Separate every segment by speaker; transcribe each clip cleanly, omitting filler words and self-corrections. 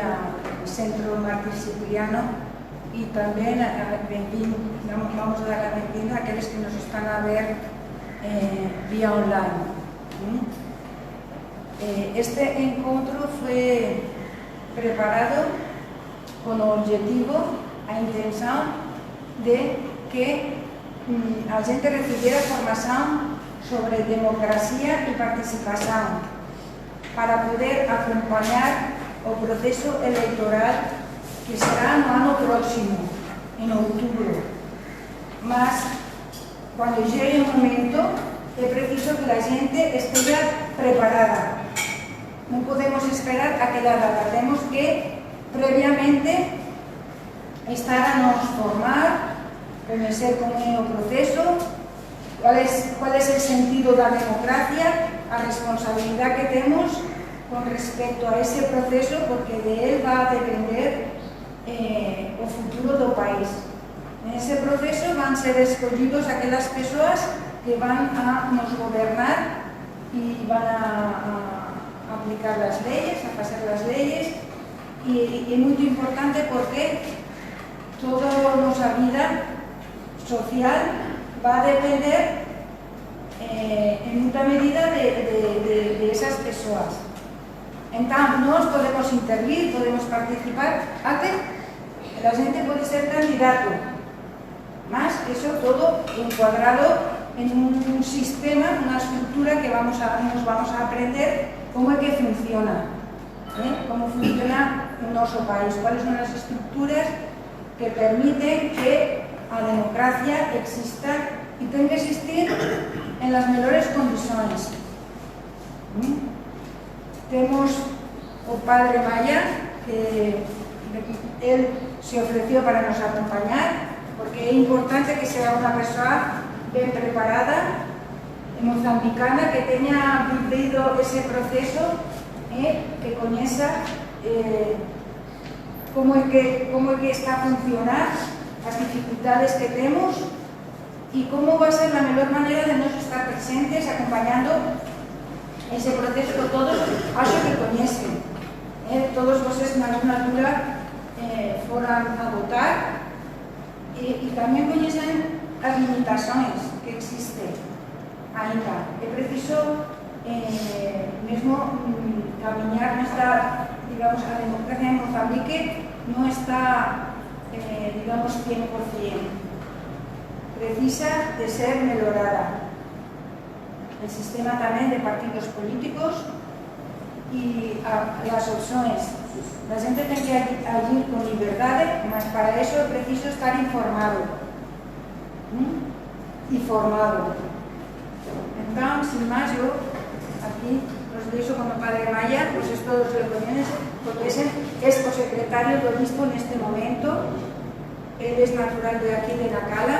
Speaker 1: al Centro Mártir Cipriano y también vamos a dar la bienvenida a aquellos que nos están a ver vía online. Este encuentro fue preparado con el objetivo, a intención de que a gente recibiera formación sobre democracia y participación para poder acompañar el proceso electoral que será no ano próximo, en outubro. Mas, cuando llegue el momento, es preciso que la gente esté preparada. No podemos esperar a que la data. Tenemos que, previamente, estar a nos formar, conocer cómo es el proceso, cuál es el sentido de la democracia, la responsabilidad que tenemos con respecto a ese proceso, porque de él va a depender el futuro del país. En ese proceso van a ser escogidos aquellas personas que van a nos gobernar y van a aplicar las leyes, a hacer las leyes, y es muy importante porque toda nuestra vida social va a depender en mucha medida de esas personas. Entonces, nos podemos intervenir, podemos participar, la gente puede ser candidato, más eso todo encuadrado en un sistema, una estructura que nos vamos a aprender cómo es que funciona, cómo funciona en nuestro país, cuáles son las estructuras que permiten que la democracia exista y tenga que existir en las mejores condiciones. Tenemos al padre Maya, que él se ofreció para nos acompañar, porque es importante que sea una persona bien preparada, mozambicana, que tenga vivido ese proceso, que conozca cómo es que está a funcionar, las dificultades que tenemos y cómo va a ser la mejor manera de nos estar presentes, acompañando ese proceso que todos que conocen. Todos vosotros en alguna altura fueran a votar y también conocen las limitaciones que existen ainda. Es preciso mismo caminar nuestra, digamos, la democracia en Mozambique no está, digamos, 100%. Precisa de ser mejorada. El sistema también de partidos políticos y las opciones. La gente tiene que agir con libertad, mas para eso es preciso estar informado y formado. Entonces, sin más, yo aquí os dejo con el padre Maya, pues es todos lo conocen, porque es el secretario del obispo en este momento. Él es natural de aquí, de Nacala,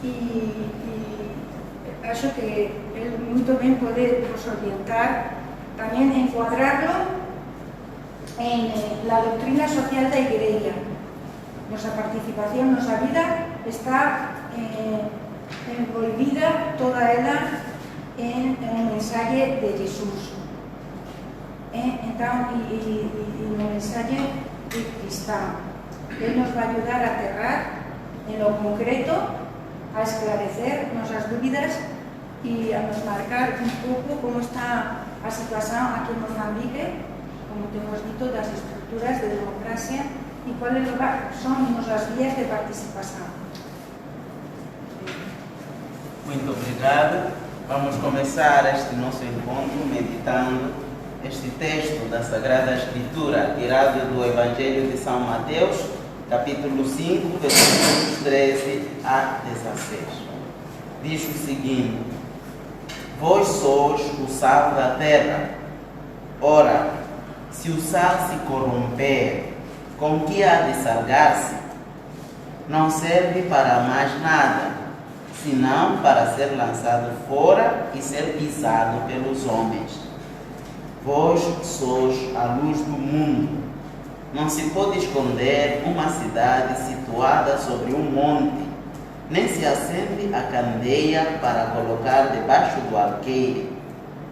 Speaker 1: y acho que él muy bien puede orientar, también encuadrarlo en la doctrina social de la Iglesia. Nuestra participación, nuestra vida está envolvida toda ella en el mensaje de Jesús. Entonces, y el mensaje cristiano. Él nos va a ayudar a aterrar en lo concreto, a esclarecer nuestras dudas y a nos marcar un poco cómo está la situación aquí en Mozambique, como te hemos dicho, las estructuras de democracia y cuáles son nuestras vías de participación.
Speaker 2: Muito obrigado. Vamos começar este nosso encontro meditando este texto da Sagrada Escritura, tirado do Evangelho de São Mateus, capítulo 5, versículos 13 a 16. Diz o seguinte: Vós sois o sal da terra. Ora, se o sal se corromper, com que há de salgar-se? Não serve para mais nada, senão para ser lançado fora e ser pisado pelos homens. Vós sois a luz do mundo. Não se pode esconder uma cidade situada sobre um monte, nem se acende a candeia para colocar debaixo do alqueire,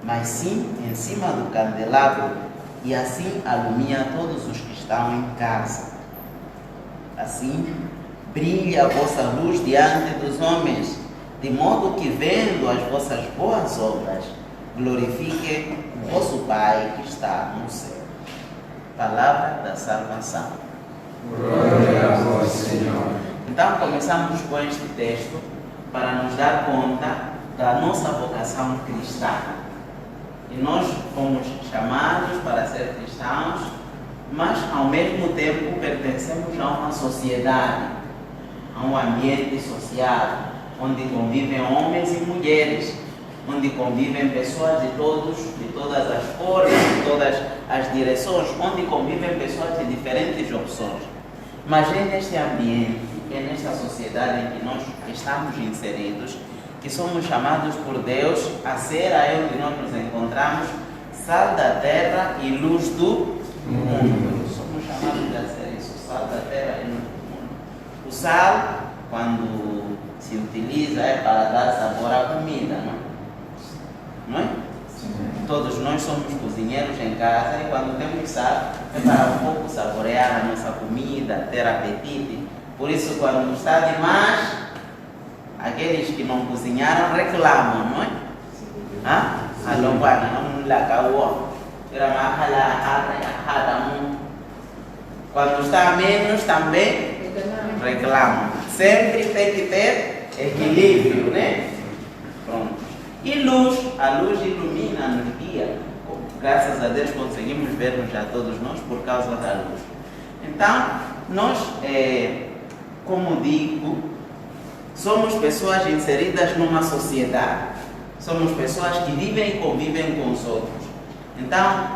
Speaker 2: mas sim em cima do candelabro, e assim alumia todos os que estão em casa. Assim, brilhe a vossa luz diante dos homens, de modo que, vendo as vossas boas obras, glorifiquem o vosso Pai que está no céu. Palavra da salvação.
Speaker 3: Glória a vós, Senhor.
Speaker 2: Então, começamos com este texto para nos dar conta da nossa vocação cristã. E nós fomos chamados para ser cristãos, mas ao mesmo tempo pertencemos a uma sociedade, a um ambiente social, onde convivem homens e mulheres, onde convivem pessoas de todas as cores, de todas as direções, onde convivem pessoas de diferentes opções. Mas é neste ambiente, é nesta sociedade em que nós estamos inseridos, que somos chamados por Deus a ser aí onde nós nos encontramos, sal da terra e luz do mundo. Somos chamados a ser isso, sal da terra e luz do mundo. O sal, quando se utiliza, é para dar sabor à comida, não é?
Speaker 3: Sim.
Speaker 2: Todos nós somos cozinheiros em casa e quando temos sal, é para um pouco saborear a nossa comida, ter apetite. Por isso, quando está demais, aqueles que não cozinharam reclamam, não é? Quando está menos, também reclamam. Sempre tem que ter equilíbrio, né? Pronto. E luz, a luz ilumina-nos, guia. Graças a Deus conseguimos ver-nos já todos nós por causa da luz. Então, nós, como digo, somos pessoas inseridas numa sociedade. Somos pessoas que vivem e convivem com os outros. Então,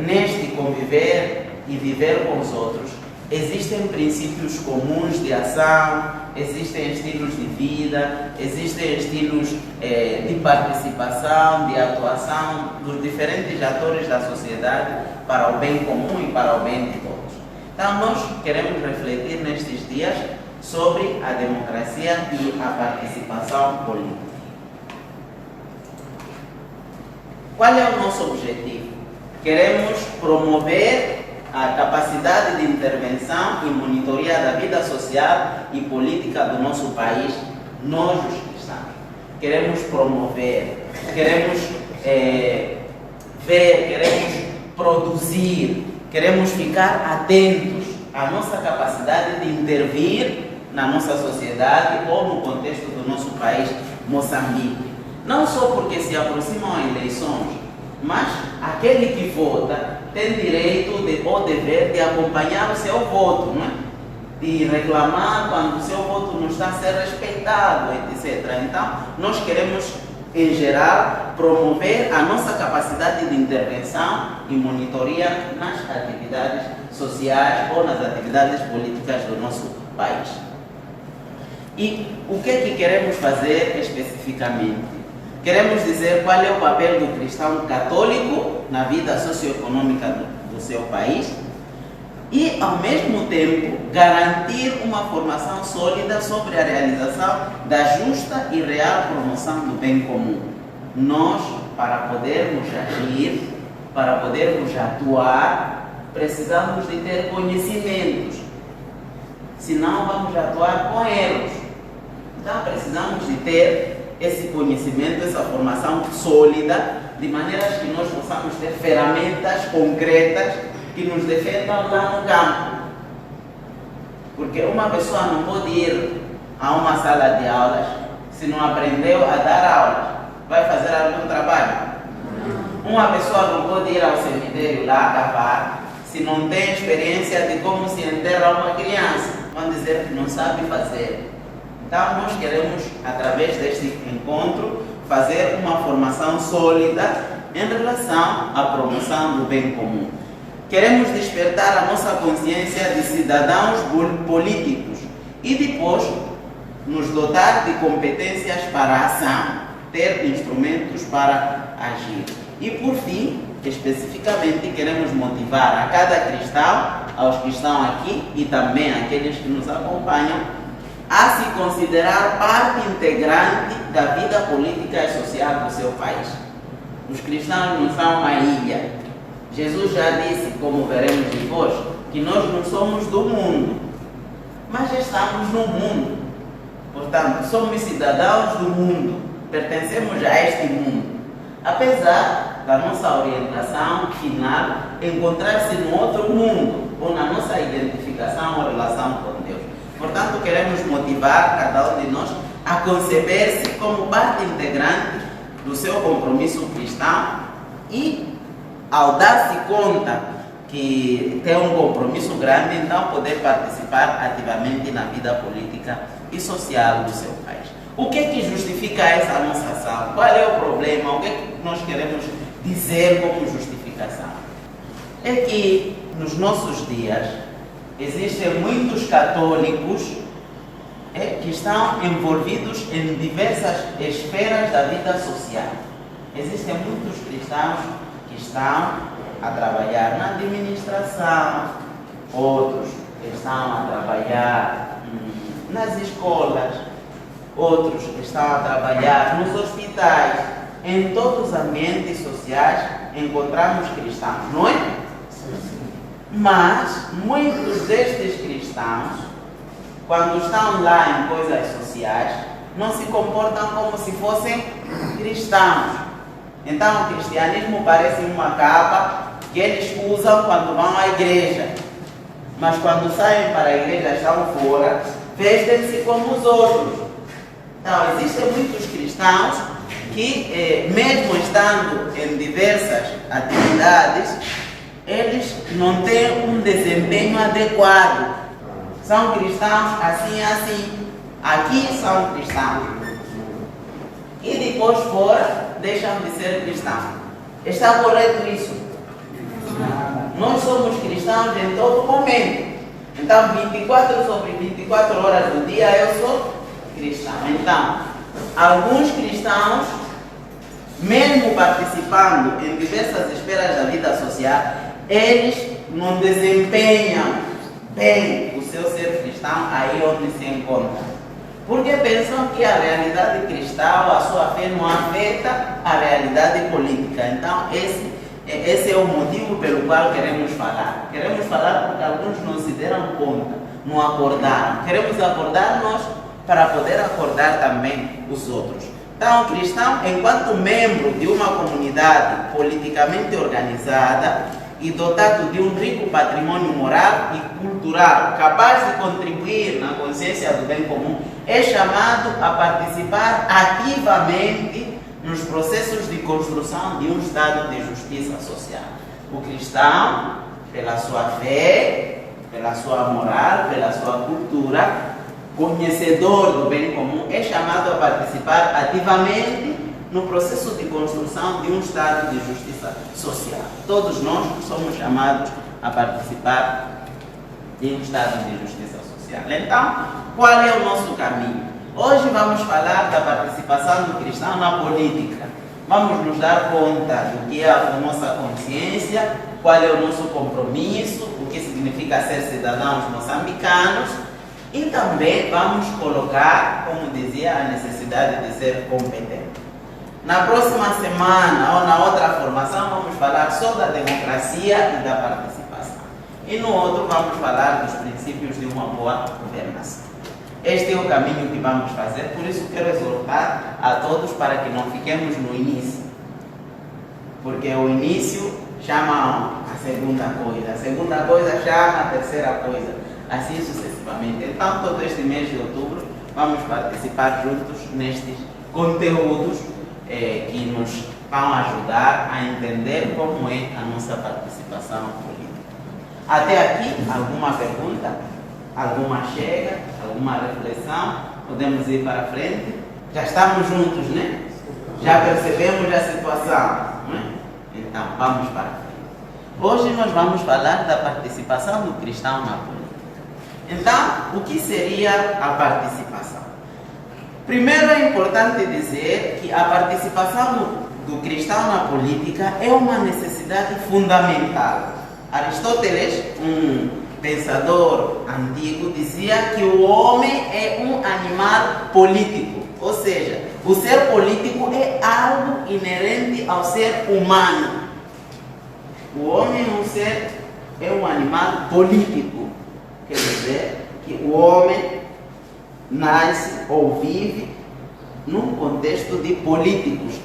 Speaker 2: neste conviver e viver com os outros, existem princípios comuns de ação, existem estilos de vida, existem estilos de participação, de atuação dos diferentes atores da sociedade para o bem comum e para o bem de todos. Então, nós queremos refletir nestes dias sobre a democracia e a participação política. Qual é o nosso objetivo? Queremos promover a capacidade de intervenção e monitoria da vida social e política do nosso país, nós os cristãos. Queremos promover, queremos ver, queremos produzir, queremos ficar atentos à nossa capacidade de intervir na nossa sociedade ou no contexto do nosso país, Moçambique. Não só porque se aproximam eleições, mas aquele que vota tem direito ou dever de acompanhar o seu voto, não é? De reclamar quando o seu voto não está a ser respeitado, etc. Então, nós queremos, em geral, promover a nossa capacidade de intervenção e monitoria nas atividades sociais ou nas atividades políticas do nosso país. E o que é que queremos fazer especificamente? Queremos dizer qual é o papel do cristão católico na vida socioeconômica do seu país e, ao mesmo tempo, garantir uma formação sólida sobre a realização da justa e real promoção do bem comum. Nós, para podermos agir, para podermos atuar, precisamos de ter conhecimentos, senão vamos atuar com erros. Então, precisamos de ter esse conhecimento, essa formação sólida, de maneira que nós possamos ter ferramentas concretas que nos defendam lá no campo. Porque uma pessoa não pode ir a uma sala de aulas se não aprendeu a dar aulas. Vai fazer algum trabalho? Uma pessoa não pode ir ao cemitério lá cavar se não tem experiência de como se enterra uma criança. Vão dizer que não sabe fazer. Então, nós queremos, através deste encontro, fazer uma formação sólida em relação à promoção do bem comum. Queremos despertar a nossa consciência de cidadãos políticos e depois nos dotar de competências para a ação, ter instrumentos para agir. E, por fim, especificamente, queremos motivar a cada cristão, aos que estão aqui e também àqueles que nos acompanham, a se considerar parte integrante da vida política e social do seu país. Os cristãos não são uma ilha. Jesus já disse, como veremos depois, que nós não somos do mundo, mas estamos no mundo. Portanto, somos cidadãos do mundo, pertencemos a este mundo. Apesar da nossa orientação final encontrar-se no outro mundo, ou na nossa identificação ou relação com Deus. Portanto, queremos motivar cada um de nós a conceber-se como parte integrante do seu compromisso cristão e, ao dar-se conta que tem um compromisso grande, então poder participar ativamente na vida política e social do seu país. O que é que justifica essa nossa ação? Qual é o problema? O que é que nós queremos dizer como justificação? É que nos nossos dias existem muitos católicos que estão envolvidos em diversas esferas da vida social. Existem muitos cristãos que estão a trabalhar na administração, outros estão a trabalhar nas escolas, outros estão a trabalhar nos hospitais. Em todos os ambientes sociais encontramos cristãos, não é? Mas muitos destes cristãos, quando estão lá em coisas sociais, não se comportam como se fossem cristãos. Então o cristianismo parece uma capa que eles usam quando vão à igreja, mas quando saem para a igreja estão fora, vestem-se como os outros. Então existem muitos cristãos que, mesmo estando em diversas atividades, eles não têm um desempenho adequado. São cristãos assim, assim. Aqui são cristãos. E depois fora deixam de ser cristãos. Está correto isso? Nós somos cristãos em todo momento. Então 24 sobre 24 horas do dia eu sou cristão. Então, alguns cristãos, mesmo participando em diversas esferas da vida social, eles não desempenham bem o seu ser cristão aí onde se encontram. Porque pensam que a realidade cristã, a sua fé não afeta a realidade política. Então, esse é o motivo pelo qual queremos falar. Queremos falar porque alguns não se deram conta, não acordaram. Queremos acordar nós para poder acordar também os outros. Então, o cristão, enquanto membro de uma comunidade politicamente organizada e dotado de um rico patrimônio moral e cultural, capaz de contribuir na consciência do bem comum, é chamado a participar ativamente nos processos de construção de um estado de justiça social. O cristão, pela sua fé, pela sua moral, pela sua cultura, conhecedor do bem comum, é chamado a participar ativamente no processo de construção de um estado de justiça social. Todos nós somos chamados a participar de um estado de justiça social. Então, qual é o nosso caminho? Hoje vamos falar da participação do cristão na política. Vamos nos dar conta do que é a nossa consciência, qual é o nosso compromisso, o que significa ser cidadãos moçambicanos, e também vamos colocar, como dizia, a necessidade de ser competente. Na próxima semana ou na outra formação vamos falar só da democracia e da participação. E no outro vamos falar dos princípios de uma boa governação. Este é o caminho que vamos fazer, por isso quero exortar a todos para que não fiquemos no início. Porque o início chama a segunda coisa chama a terceira coisa, assim sucessivamente. Então, todo este mês de outubro, vamos participar juntos nestes conteúdos que nos vão ajudar a entender como é a nossa participação política. Até aqui, alguma pergunta? Alguma chega? Alguma reflexão? Podemos ir para frente? Já estamos juntos, né? Já percebemos a situação, né? Então, vamos para frente. Hoje nós vamos falar da participação do cristão na política. Então, o que seria a participação? Primeiro é importante dizer que a participação do cristão na política é uma necessidade fundamental. Aristóteles, um pensador antigo, dizia que o homem é um animal político, ou seja, o ser político é algo inerente ao ser humano. O homem é um ser, é um animal político. Quer dizer que o homem nasce ou vive num contexto de políticos.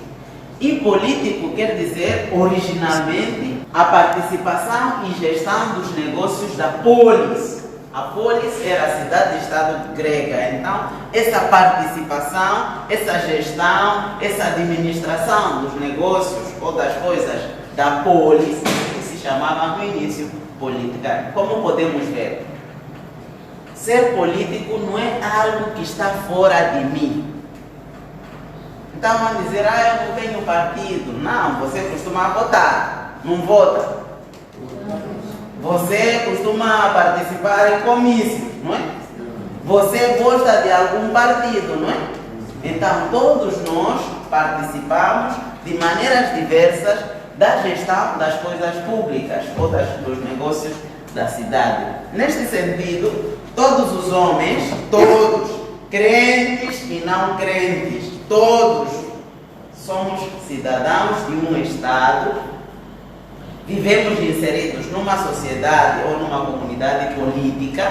Speaker 2: E político quer dizer, originalmente, a participação e gestão dos negócios da polis. A polis era a cidade-estado grega. Então, essa participação, essa gestão, essa administração dos negócios ou das coisas da polis, que se chamava no início política. Como podemos ver, ser político não é algo que está fora de mim. Então vão dizer, eu não tenho partido. Não, você costuma votar, não vota. Você costuma participar em comícios, não é? Você gosta de algum partido, não é? Então todos nós participamos de maneiras diversas da gestão das coisas públicas ou dos negócios da cidade. Neste sentido, todos os homens, todos, crentes e não crentes, todos somos cidadãos de um Estado, vivemos inseridos numa sociedade ou numa comunidade política,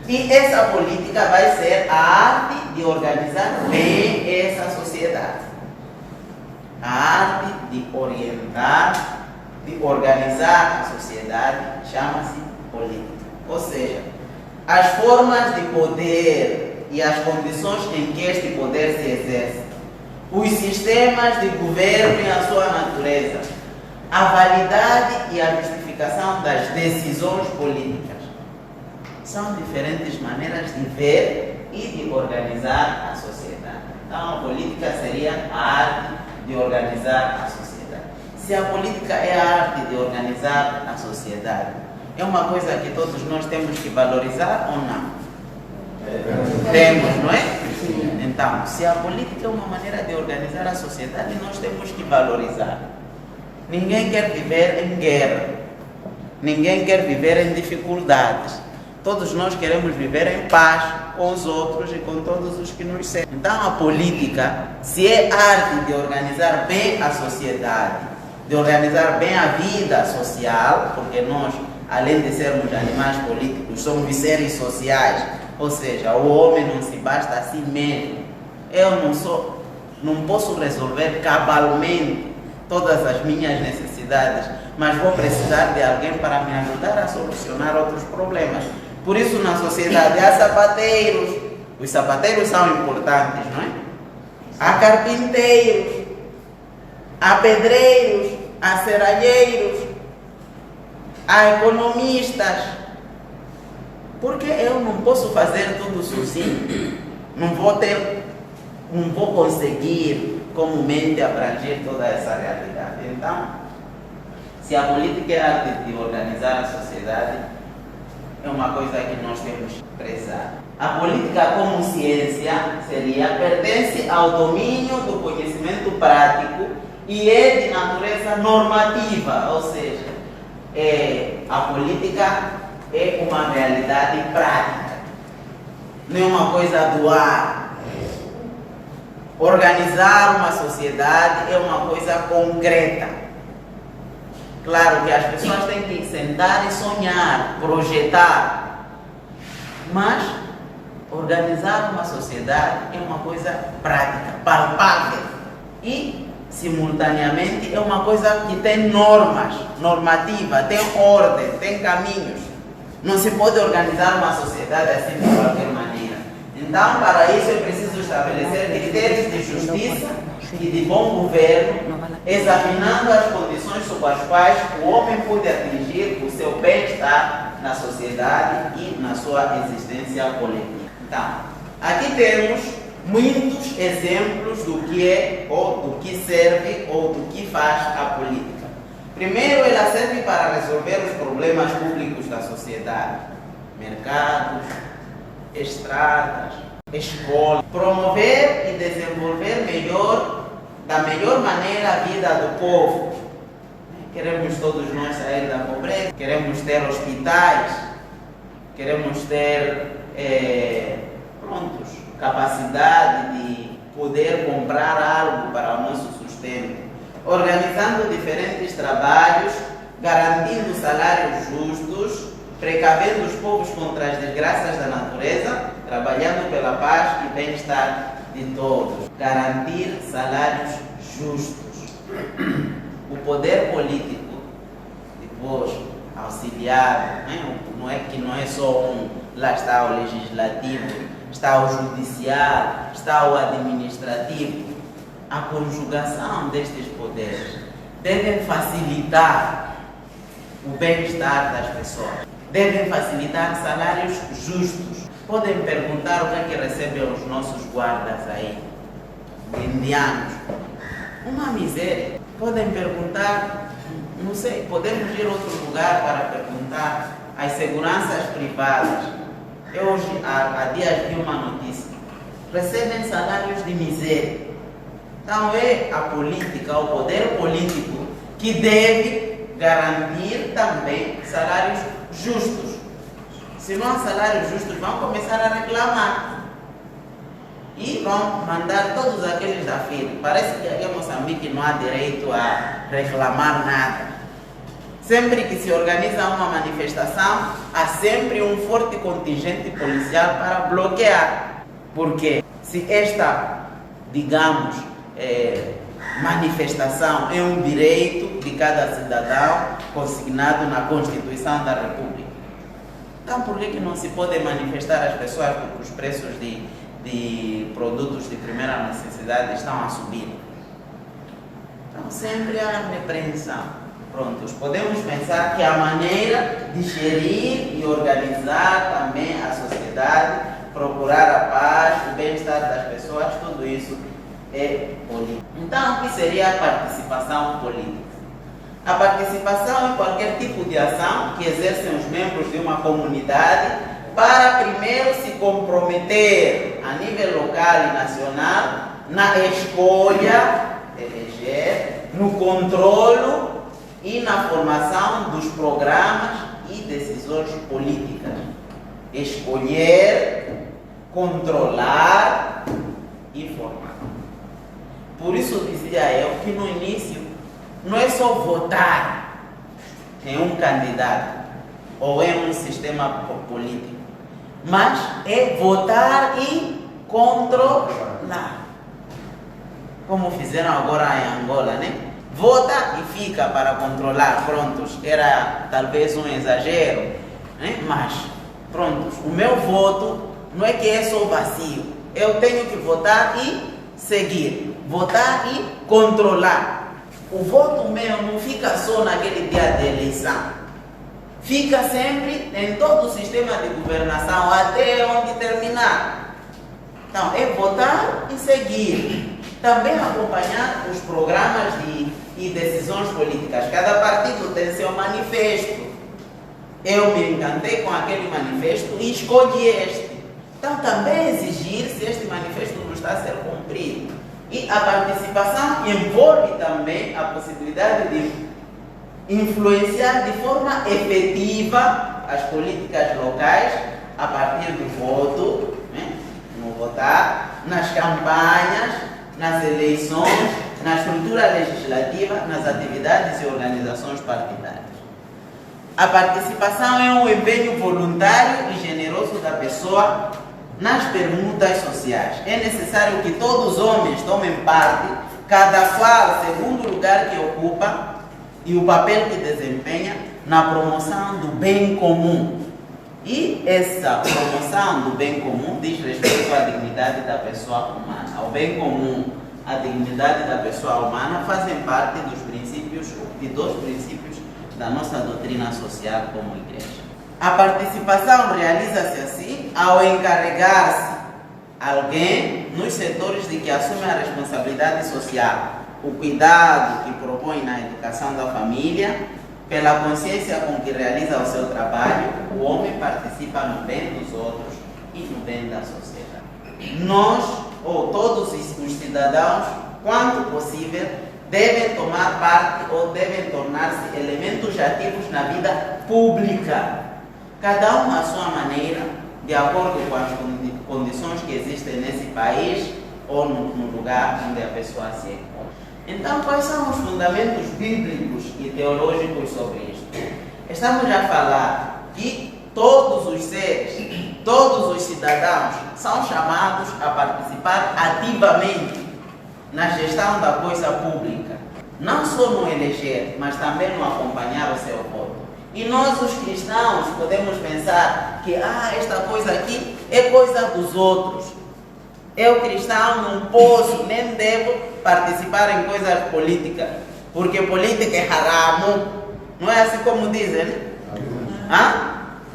Speaker 2: e essa política vai ser a arte de organizar bem essa sociedade. A arte de orientar, de organizar a sociedade chama-se política. Ou seja, as formas de poder e as condições em que este poder se exerce, os sistemas de governo e a sua natureza, a validade e a justificação das decisões políticas. São diferentes maneiras de ver e de organizar a sociedade. Então, a política seria a arte de organizar a sociedade. Se a política é a arte de organizar a sociedade, é uma coisa que todos nós temos que valorizar ou não? Temos, não é? Então, se a política é uma maneira de organizar a sociedade, nós temos que valorizar. Ninguém quer viver em guerra. Ninguém quer viver em dificuldades. Todos nós queremos viver em paz com os outros e com todos os que nos cercam. Então, a política, se é arte de organizar bem a sociedade, de organizar bem a vida social, porque nós, além de sermos animais políticos, somos seres sociais. Ou seja, o homem não se basta a si mesmo. Eu não posso resolver cabalmente todas as minhas necessidades, mas vou precisar de alguém para me ajudar a solucionar outros problemas. Por isso, na sociedade há sapateiros. Os sapateiros são importantes, não é? Há carpinteiros, há pedreiros, há serralheiros, há economistas. Porque eu não posso fazer tudo sozinho. Não vou conseguir comumente abranger toda essa realidade. Então, se a política é a arte de organizar a sociedade, é uma coisa que nós temos que prezar. A política como ciência pertence ao domínio do conhecimento prático e é de natureza normativa, ou seja, a política é uma realidade prática, não é uma coisa do ar. Organizar uma sociedade é uma coisa concreta. Claro que as pessoas têm que sentar e sonhar, projetar, mas organizar uma sociedade é uma coisa prática, palpável e, simultaneamente, é uma coisa que tem normas, normativa, tem ordem, tem caminhos. Não se pode organizar uma sociedade assim de qualquer maneira. Então, para isso é preciso estabelecer critérios de justiça e de bom governo, examinando as condições sob as quais o homem pode atingir o seu bem-estar na sociedade e na sua existência coletiva. Então, aqui temos muitos exemplos do que é, ou do que serve, ou do que faz a política. Primeiro, ela serve para resolver os problemas públicos da sociedade. Mercados, estradas, escolas. Promover e desenvolver da melhor maneira a vida do povo. Queremos todos nós sair da pobreza, queremos ter hospitais, queremos ter capacidade de poder comprar algo para o nosso sustento. Organizando diferentes trabalhos garantindo salários justos, precavendo os povos contra as desgraças da natureza, trabalhando pela paz e bem-estar de todos. Garantir salários justos. O poder político, depois auxiliar, não é só um, lá está o legislativo, está o judiciário, está o administrativo. A conjugação destes poderes devem facilitar o bem-estar das pessoas, devem facilitar salários justos. Podem perguntar o que é que recebem os nossos guardas aí, indianos. Uma miséria. Podem perguntar, não sei, podemos ir a outro lugar para perguntar às seguranças privadas. Eu hoje, há dias, vi uma notícia. Recebem salários de miséria. Então é a política, o poder político, que deve garantir também salários justos. Se não há salários justos, vão começar a reclamar. E vão mandar todos aqueles da fila. Parece que aqui em Moçambique não há direito a reclamar nada. Sempre que se organiza uma manifestação, há sempre um forte contingente policial para bloquear. Porque se esta, digamos, manifestação é um direito de cada cidadão consignado na Constituição da República. Então por que não se pode manifestar as pessoas porque os preços de produtos de primeira necessidade estão a subir? Então sempre há repreensão. Prontos, podemos pensar que a maneira de gerir e organizar também a sociedade, procurar a paz, o bem-estar das pessoas, tudo isso é política. Então, o que seria a participação política? A participação é qualquer tipo de ação que exercem os membros de uma comunidade para primeiro se comprometer a nível local e nacional na escolha, eleger, no controlo e na formação dos programas e decisões políticas. Escolher, controlar e formar. Por isso dizia eu que no início não é só votar em um candidato ou em um sistema político, mas é votar e controlar. Como fizeram agora em Angola, né? Vota e fica para controlar. Prontos, era talvez um exagero, né? Mas prontos, o meu voto não é que é só vazio. Eu tenho que votar e seguir, votar e controlar. O voto meu não fica só naquele dia de eleição, fica sempre em todo o sistema de governação até onde terminar. Então é votar e seguir, também acompanhar os programas e decisões políticas. Cada partido tem seu manifesto. Eu me encantei com aquele manifesto e escolhi este. Então também exigir se este manifesto não está a ser cumprido. E a participação envolve também a possibilidade de influenciar de forma efetiva as políticas locais a partir do voto, né? No votar, nas campanhas, nas eleições, na estrutura legislativa, nas atividades e organizações partidárias. A participação é um empenho voluntário e generoso da pessoa nas permutas sociais. É necessário que todos os homens tomem parte, cada qual segundo o lugar que ocupa e o papel que desempenha na promoção do bem comum. E essa promoção do bem comum diz respeito à dignidade da pessoa humana. Ao bem comum, a dignidade da pessoa humana fazem parte dos princípios, de dois princípios da nossa doutrina social como igreja. A participação realiza-se assim ao encarregar-se alguém nos setores de que assume a responsabilidade social, o cuidado que propõe na educação da família, pela consciência com que realiza o seu trabalho, o homem participa no bem dos outros e no bem da sociedade. Nós, ou todos os cidadãos, quanto possível, devem tomar parte ou devem tornar-se elementos ativos na vida pública, cada um à sua maneira, de acordo com as condições que existem nesse país ou no lugar onde a pessoa se encontra. Então, quais são os fundamentos bíblicos e teológicos sobre isto? Estamos a falar que todos os seres, todos os cidadãos são chamados a participar ativamente na gestão da coisa pública. Não só no eleger, mas também no acompanhar o seu voto. E nós, os cristãos, podemos pensar que esta coisa aqui é coisa dos outros. Eu, cristão, não posso nem devo participar em coisas políticas, porque política é haram. Não é assim como dizem?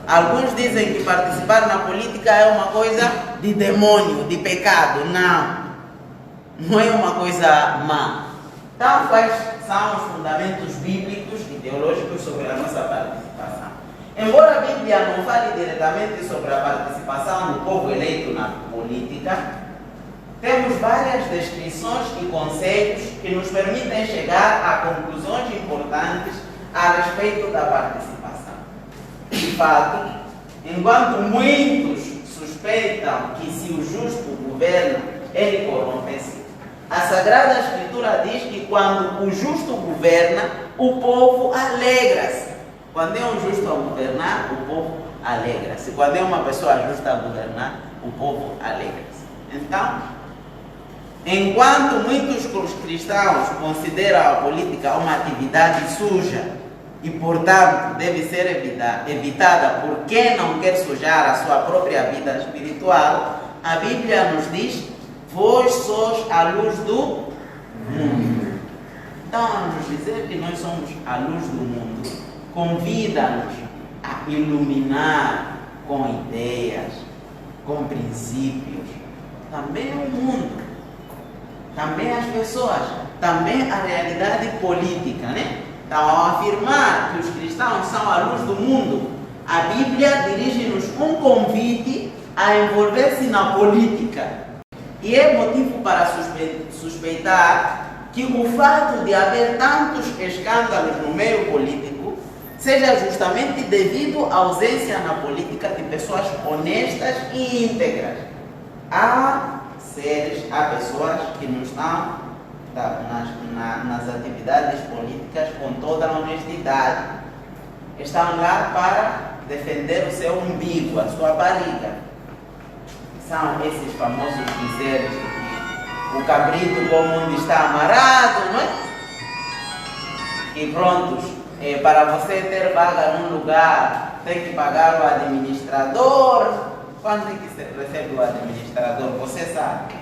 Speaker 2: Alguns dizem que participar na política é uma coisa de demônio, de pecado. Não é uma coisa má. Então, quais são os fundamentos bíblicos e teológicos sobre a nossa participação? Embora a Bíblia não fale diretamente sobre a participação do povo eleito na política, temos várias descrições e conceitos que nos permitem chegar a conclusões importantes a respeito da participação. De fato, enquanto muitos suspeitam que se o justo governa, ele corrompe-se, a Sagrada Escritura diz que quando o justo governa, o povo alegra-se. Quando é um justo a governar, o povo alegra-se. Quando é uma pessoa justa a governar, o povo alegra-se. Então, enquanto muitos cristãos consideram a política uma atividade suja e, portanto, deve ser evitada por quem não quer sujar a sua própria vida espiritual, a Bíblia nos diz: vós sois a luz do mundo. Então, a nos dizer que nós somos a luz do mundo, convida-nos a iluminar com ideias, com princípios, também o mundo, também as pessoas, também a realidade política, né? Então, ao afirmar que os cristãos são a luz do mundo, a Bíblia dirige-nos um convite a envolver-se na política. E é motivo para suspeitar que o fato de haver tantos escândalos no meio político seja justamente devido à ausência na política de pessoas honestas e íntegras. Há pessoas que não estão nas atividades políticas com toda a honestidade. Estão lá para defender o seu umbigo, a sua barriga. São esses famosos dizeres: o cabrito como onde está amarrado, não é? E prontos, para você ter vaga num lugar, tem que pagar o administrador. Quando é que você recebe o administrador? Você sabe?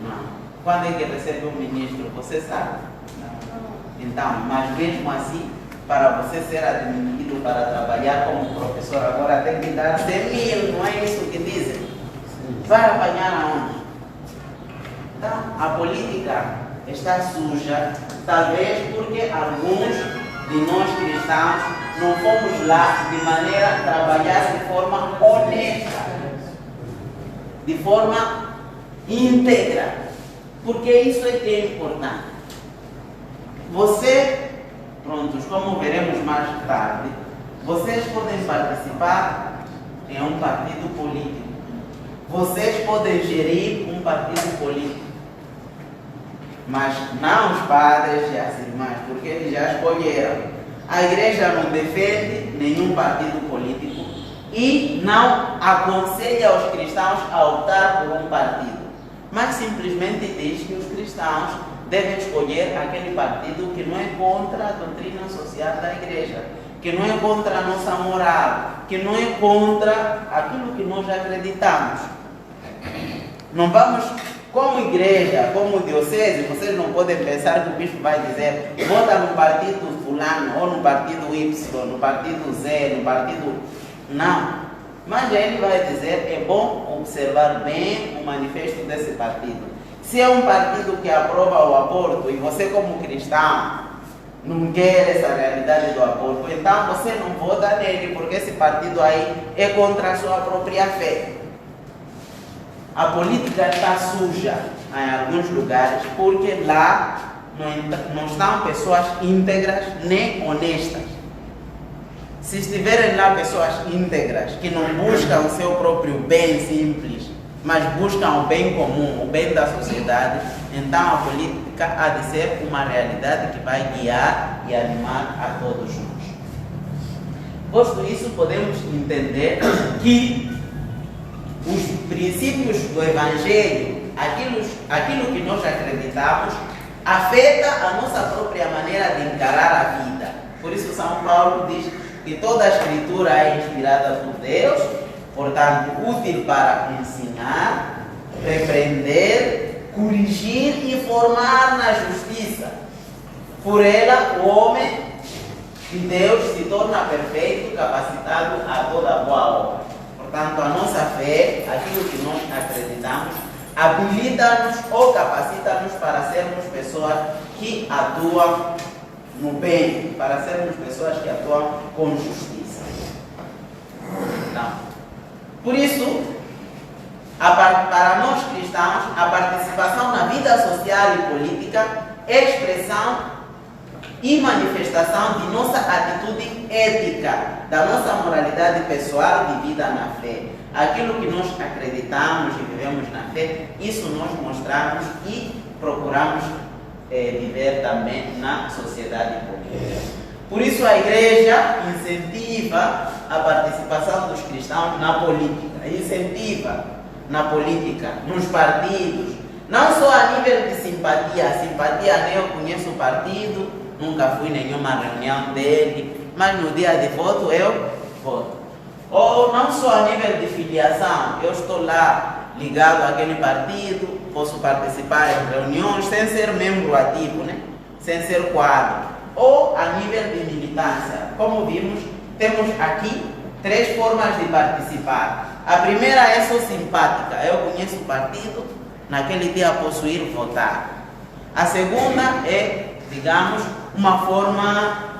Speaker 2: Não. Quando é que recebe o ministro? Você sabe? Não. Então, mas mesmo assim, para você ser admitido para trabalhar como professor, agora tem que dar 100 mil, não é isso que dizem? Vai apanhar aonde? Então, a política está suja, talvez porque alguns de nós cristãos não fomos lá de maneira a trabalhar de forma honesta, de forma íntegra, porque isso é que é importante. Prontos, como veremos mais tarde, vocês podem participar em um partido político. Vocês podem gerir um partido político. Mas não os padres e as irmãs, porque eles já escolheram. A igreja não defende nenhum partido político e não aconselha os cristãos a optar por um partido. Mas simplesmente diz que os cristãos devem escolher aquele partido que não é contra a doutrina social da igreja, que não é contra a nossa moral, que não é contra aquilo que nós acreditamos. Não vamos, como igreja, como diocese, vocês não podem pensar que o bispo vai dizer: vota no partido fulano, ou no partido Y, no partido Z, no partido... Não. Mas ele vai dizer: é bom observar bem o manifesto desse partido. Se é um partido que aprova o aborto e você, como cristão, não quer essa realidade do aborto, então você não vota nele, porque esse partido aí é contra a sua própria fé. A política está suja em alguns lugares, porque lá não estão pessoas íntegras nem honestas. Se estiverem lá pessoas íntegras, que não buscam o seu próprio bem simples, mas buscam o bem comum, o bem da sociedade, então a política política há de ser uma realidade que vai guiar e animar a todos nós. Posto isso, podemos entender que os princípios do Evangelho, aquilo que nós acreditamos, afeta a nossa própria maneira de encarar a vida. Por isso São Paulo diz que toda a Escritura é inspirada por Deus, portanto, útil para ensinar, repreender, corrigir e formar na justiça. Por ela, o homem de Deus se torna perfeito, capacitado a toda boa obra. Portanto, a nossa fé, aquilo que nós acreditamos, habilita-nos ou capacita-nos para sermos pessoas que atuam no bem, para sermos pessoas que atuam com justiça. Então, por isso, para nós cristãos, a participação na vida social e política é expressão e manifestação de nossa atitude ética, da nossa moralidade pessoal vivida na fé. Aquilo que nós acreditamos e vivemos na fé, isso nós mostramos e procuramos viver também na sociedade política. Por isso a Igreja incentiva a participação dos cristãos na política, incentiva na política, nos partidos, não só a nível de simpatia. Simpatia, né? Eu conheço o partido, nunca fui em nenhuma reunião dele, mas no dia de voto eu voto. Ou não só a nível de filiação, eu estou lá ligado àquele partido, posso participar em reuniões sem ser membro ativo, né? Sem ser quadro. Ou a nível de militância. Como vimos, temos aqui 3 formas de participar. A primeira é só simpática, eu conheço o partido, naquele dia posso ir votar. A segunda é, digamos, uma forma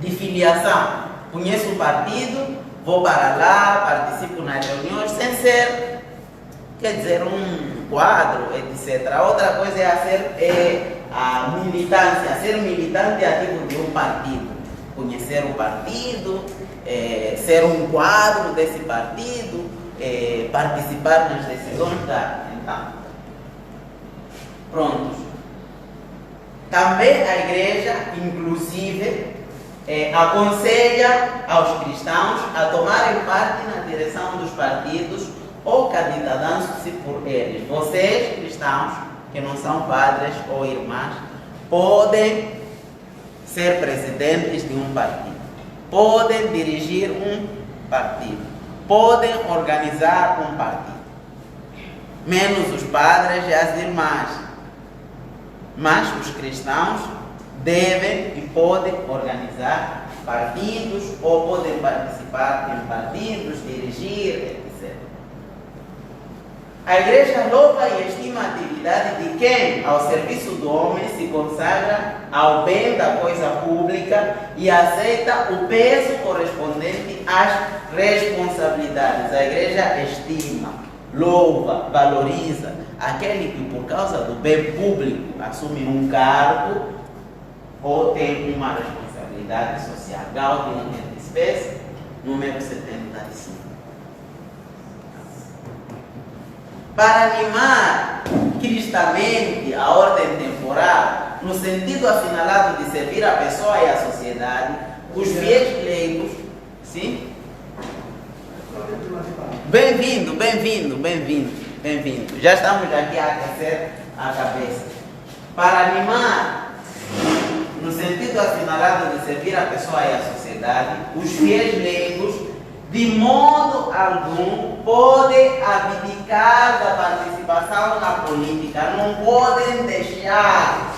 Speaker 2: de filiação. Conheço o partido, vou para lá, participo nas reuniões, sem ser, quer dizer, um quadro, etc. Outra coisa é a militância, ser militante ativo de um partido. Conhecer o partido, ser um quadro desse partido, participar nas decisões da... Então, prontos. Também a Igreja, inclusive, aconselha aos cristãos a tomarem parte na direção dos partidos ou candidatando-se por eles. Vocês, cristãos, que não são padres ou irmãs, podem ser presidentes de um partido, podem dirigir um partido, podem organizar um partido, menos os padres e as irmãs. Mas os cristãos devem e podem organizar partidos ou podem participar em partidos, dirigir, etc. A Igreja louva e estima a atividade de quem, ao serviço do homem, se consagra ao bem da coisa pública e aceita o peso correspondente às responsabilidades. A Igreja estima, louva, valoriza aquele que, por causa do bem público, assume um cargo ou tem uma responsabilidade social. Gaudium et Spes, número 75. Para animar cristamente a ordem temporal, no sentido assinalado de servir a pessoa e a sociedade, os fiéis leigos, sim? Bem-vindo. Já estamos aqui a aquecer a cabeça. Para animar, no sentido assinalado de servir a pessoa e a sociedade, os fiéis leigos, de modo algum, podem abdicar da participação na política, não podem deixar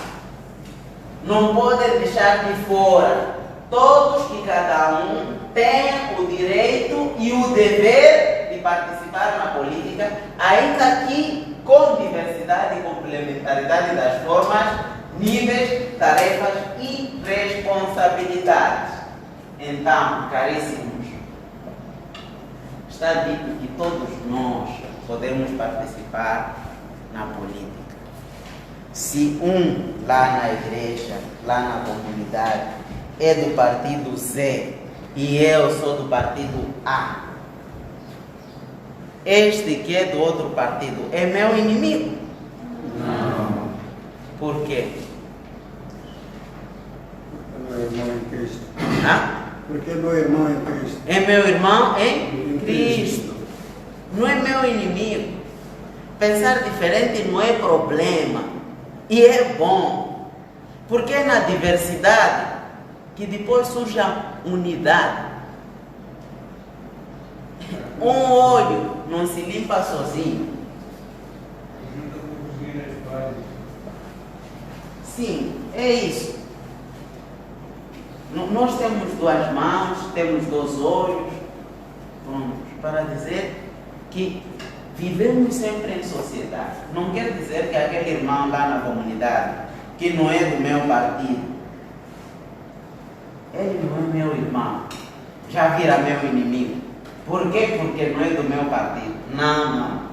Speaker 2: de fora. Todos e cada um têm o direito e o dever de participar na política, ainda que com diversidade e complementaridade das formas, níveis, tarefas e responsabilidades. Então, caríssimos, está dito que todos nós podemos participar na política. Se um lá na igreja, lá na comunidade, é do partido Z e eu sou do partido A, este que é do outro partido é meu inimigo?
Speaker 3: Não.
Speaker 2: Por quê?
Speaker 3: Porque não é irmão em Cristo. Porque é meu irmão em Cristo.
Speaker 2: É meu irmão em Cristo. Não é meu inimigo. Pensar diferente não é problema. E é bom. Porque é na diversidade que depois surge a unidade. Um olho não se limpa sozinho. Sim, é isso. Nós temos duas mãos, temos dois olhos, para dizer que vivemos sempre em sociedade. Não quer dizer que aquele irmão lá na comunidade, que não é do meu partido, ele não é meu irmão, já vira meu inimigo. Por quê? Porque não é do meu partido. Não.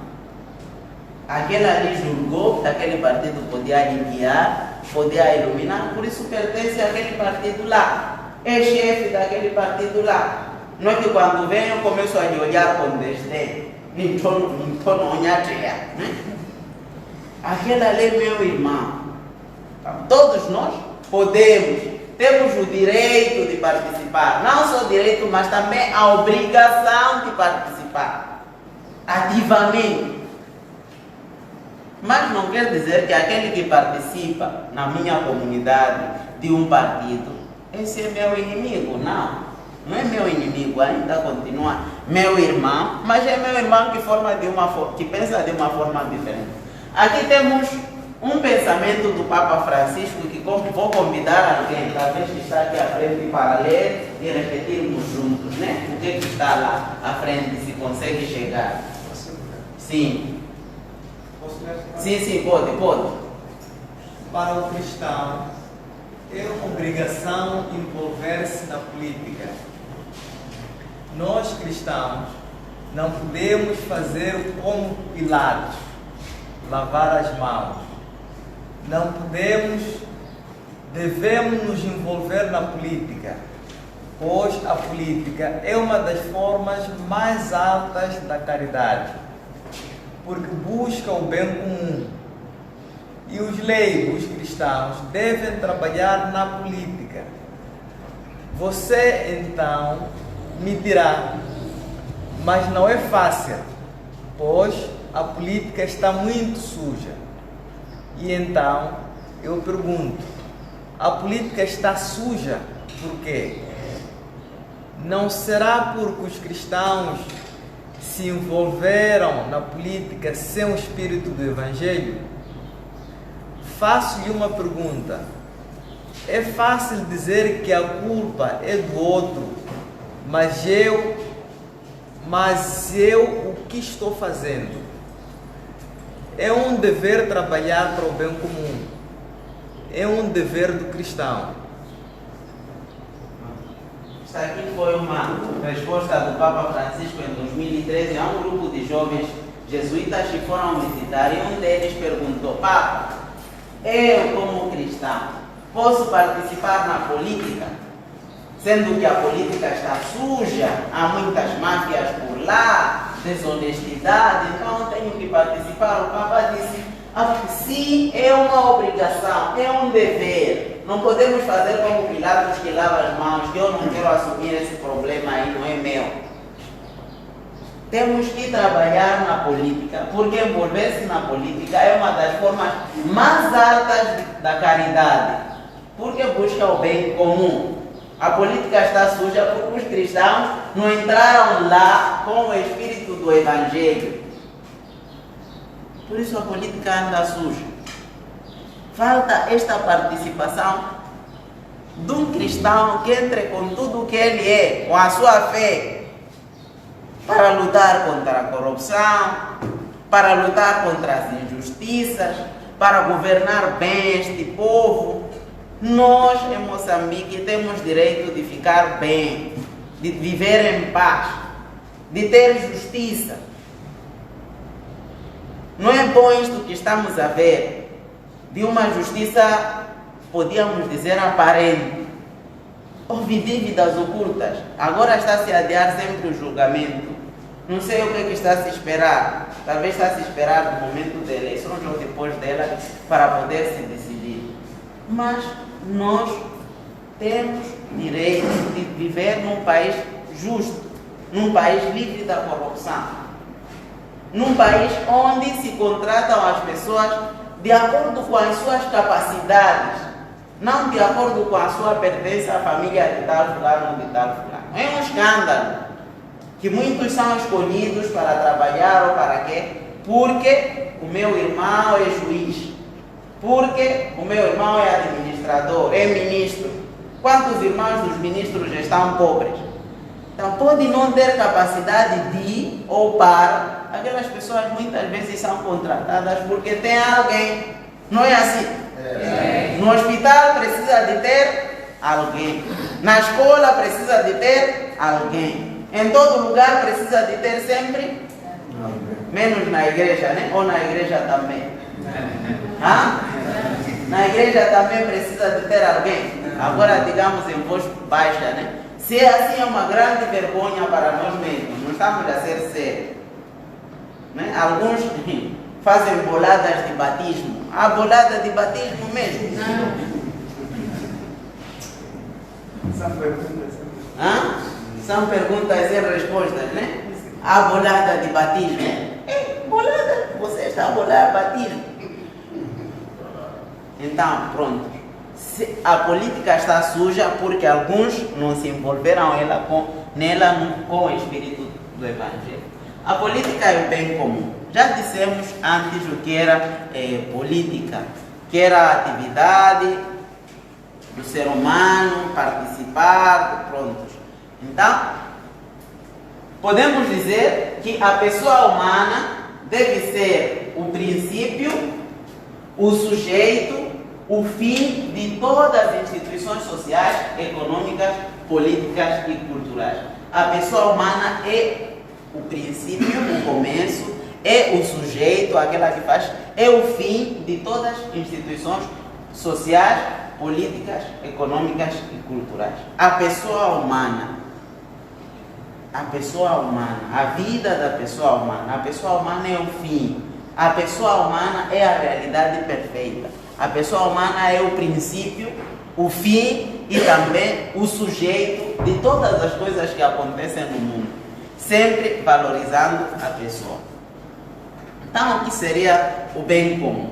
Speaker 2: Aquele ali julgou que aquele partido podia guiar, podia iluminar, por isso pertence àquele partido lá. É chefe daquele partido lá. Não é que quando vem eu começo a lhe olhar com desdém. Não olhar, né? Aquele ali é meu irmão. Todos nós temos o direito de participar. Não só o direito, mas também a obrigação de participar ativamente. Mas não quer dizer que aquele que participa na minha comunidade de um partido, esse é meu inimigo. Não é meu inimigo, ainda continua meu irmão, mas é meu irmão que pensa de uma forma diferente. Aqui temos um pensamento do Papa Francisco que vou convidar alguém, talvez que está aqui à frente, para ler e repetirmos juntos, né? O que está lá à frente, se consegue chegar. Sim. Sim, pode.
Speaker 4: Para o cristão, é obrigação envolver-se na política. Nós cristãos não podemos fazer como Pilatos, lavar as mãos. Não devemos nos envolver na política, pois a política é uma das formas mais altas da caridade, porque busca o bem comum. E os leigos cristãos devem trabalhar na política. Você então me dirá, mas não é fácil, pois a política está muito suja. E então eu pergunto, a política está suja por quê? Não será porque os cristãos se envolveram na política sem o espírito do Evangelho? Faço-lhe uma pergunta. É fácil dizer que a culpa é do outro, mas eu o que estou fazendo? É um dever trabalhar para o bem comum. É um dever do cristão.
Speaker 2: Esta aqui foi uma resposta do Papa Francisco em 2013 a um grupo de jovens jesuítas que foram visitar, e um deles perguntou: Papa, eu como cristão posso participar na política? Sendo que a política está suja, há muitas máfias por lá, desonestidade, então tenho que participar. O Papa disse: sim, é uma obrigação, é um dever. Não podemos fazer como Pilatos, que lava as mãos, que eu não quero assumir esse problema aí, não é meu. Temos que trabalhar na política, porque envolver-se na política é uma das formas mais altas da caridade, porque busca o bem comum. A política está suja porque os cristãos não entraram lá com o espírito do Evangelho. Por isso a política anda suja. Falta esta participação de um cristão que entre com tudo o que ele é, com a sua fé, para lutar contra a corrupção, para lutar contra as injustiças, para governar bem este povo. Nós em Moçambique temos direito de ficar bem, de viver em paz, de ter justiça. Não é bom isto que estamos a ver, de uma justiça, podíamos dizer, aparente. Houve dívidas ocultas, agora está-se a adiar sempre o julgamento. Não sei o que é que está a se esperar. Talvez está a se esperar no momento de eleições ou depois dela para poder se decidir. Mas nós temos direito de viver num país justo, num país livre da corrupção, num país onde se contratam as pessoas de acordo com as suas capacidades, não de acordo com a sua pertença à família de tal fulano ou de tal fulano. É um escândalo que muitos são escolhidos para trabalhar ou para quê? Porque o meu irmão é juiz, porque o meu irmão é administrador, é ministro. Quantos irmãos dos ministros estão pobres? Então pode não ter capacidade de ou para. Aquelas pessoas muitas vezes são contratadas porque tem alguém. Não é assim? No hospital precisa de ter alguém. Na escola precisa de ter alguém. Em todo lugar precisa de ter sempre. Menos na igreja, né? Ou na igreja também. Na igreja também precisa de ter alguém. Agora digamos em voz baixa, né? Se é assim, é uma grande vergonha para nós mesmos. Não estamos a ser sérios. Né? Alguns fazem boladas de batismo. Há bolada de batismo mesmo. São perguntas e respostas, né? Há bolada de batismo. Bolada, você está a bolar batismo. Então, pronto. A política está suja porque alguns não se envolveram nela com o espírito do Evangelho. A política é o bem comum. Já dissemos antes o que era política, que era a atividade do ser humano, participar, pronto. Então, podemos dizer que a pessoa humana deve ser o princípio, o sujeito, o fim de todas as instituições sociais, econômicas, políticas e culturais. A pessoa humana é o princípio, o começo, é o sujeito, aquela que faz, é o fim de todas as instituições sociais, políticas, econômicas e culturais. A pessoa humana, a vida da pessoa humana é o fim. A pessoa humana é a realidade perfeita. A pessoa humana é o princípio, o fim e também o sujeito de todas as coisas que acontecem no mundo, sempre valorizando a pessoa. Então, o que seria o bem comum?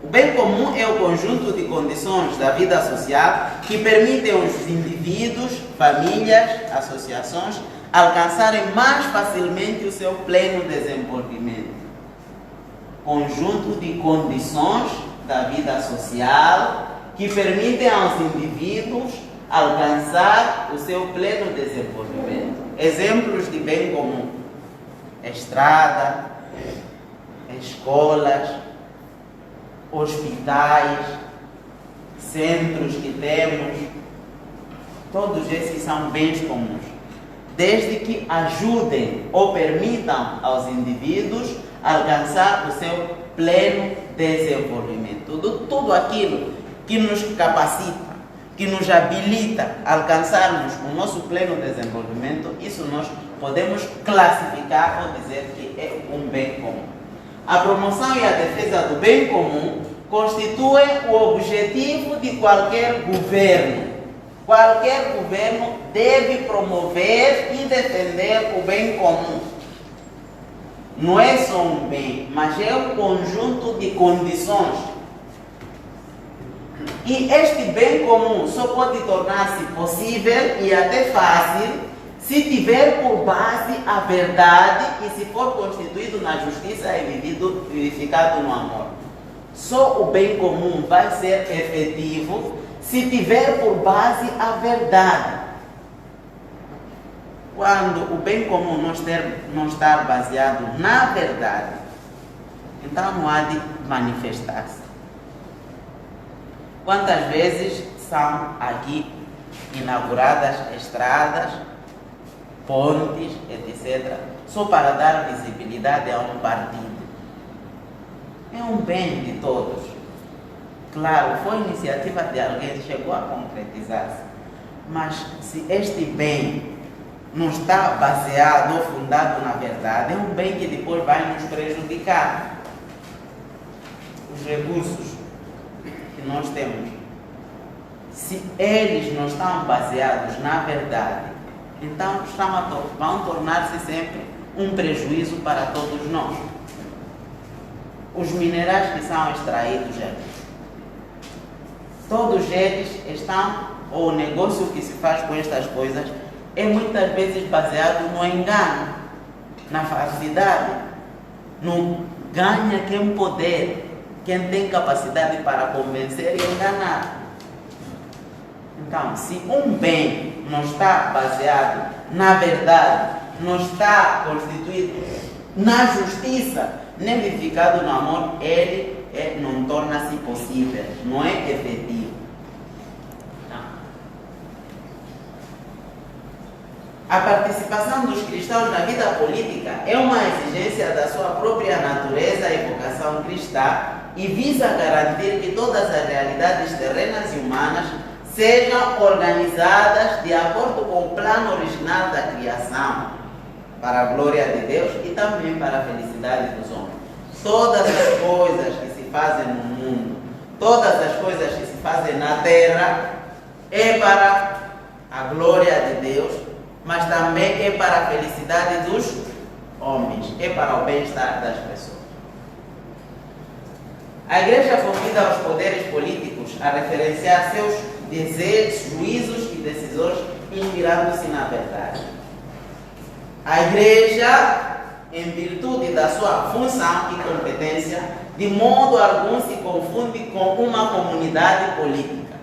Speaker 2: O bem comum é o conjunto de condições da vida social que permitem aos indivíduos, famílias, associações alcançarem mais facilmente o seu pleno desenvolvimento. Conjunto de condições da vida social que permitem aos indivíduos alcançar o seu pleno desenvolvimento. Exemplos de bem comum: estrada, escolas, hospitais, centros que temos, todos esses são bens comuns, desde que ajudem ou permitam aos indivíduos alcançar o seu pleno desenvolvimento. Tudo aquilo que nos capacita, que nos habilita a alcançarmos o nosso pleno desenvolvimento, isso nós podemos classificar ou dizer que é um bem comum. A promoção e a defesa do bem comum constituem o objetivo de qualquer governo. Qualquer governo deve promover e defender o bem comum. Não é só um bem, mas é um conjunto de condições. E este bem comum só pode tornar-se possível e até fácil se tiver por base a verdade e se for constituído na justiça e vivificado no amor. Só o bem comum vai ser efetivo se tiver por base a verdade. Quando o bem comum não estar baseado na verdade, então não há de manifestar-se. Quantas vezes são aqui inauguradas estradas, pontes, etc., só para dar visibilidade a um partido? É um bem de todos. Claro, foi iniciativa de alguém, chegou a concretizar-se. Mas se este bem não está baseado ou fundado na verdade, é um bem que depois vai nos prejudicar. Os recursos que nós temos se eles não estão baseados na verdade, então vão tornar-se sempre um prejuízo para todos nós. Os minerais que são extraídos aqui, todos eles estão, ou o negócio que se faz com estas coisas, é muitas vezes baseado no engano, na falsidade, no ganha quem poder, quem tem capacidade para convencer e enganar. Então, se um bem não está baseado na verdade, não está constituído na justiça, nem edificado no amor, ele não torna-se possível, não é efetivo. A participação dos cristãos na vida política é uma exigência da sua própria natureza e vocação cristã e visa garantir que todas as realidades terrenas e humanas sejam organizadas de acordo com o plano original da criação, para a glória de Deus e também para a felicidade dos homens. Todas as coisas que se fazem no mundo, todas as coisas que se fazem na terra, é para a glória de Deus, mas também é para a felicidade dos homens, é para o bem-estar das pessoas. A Igreja convida os poderes políticos a referenciar seus desejos, juízos e decisões inspirando-se na verdade. A Igreja, em virtude da sua função e competência, de modo algum se confunde com uma comunidade política.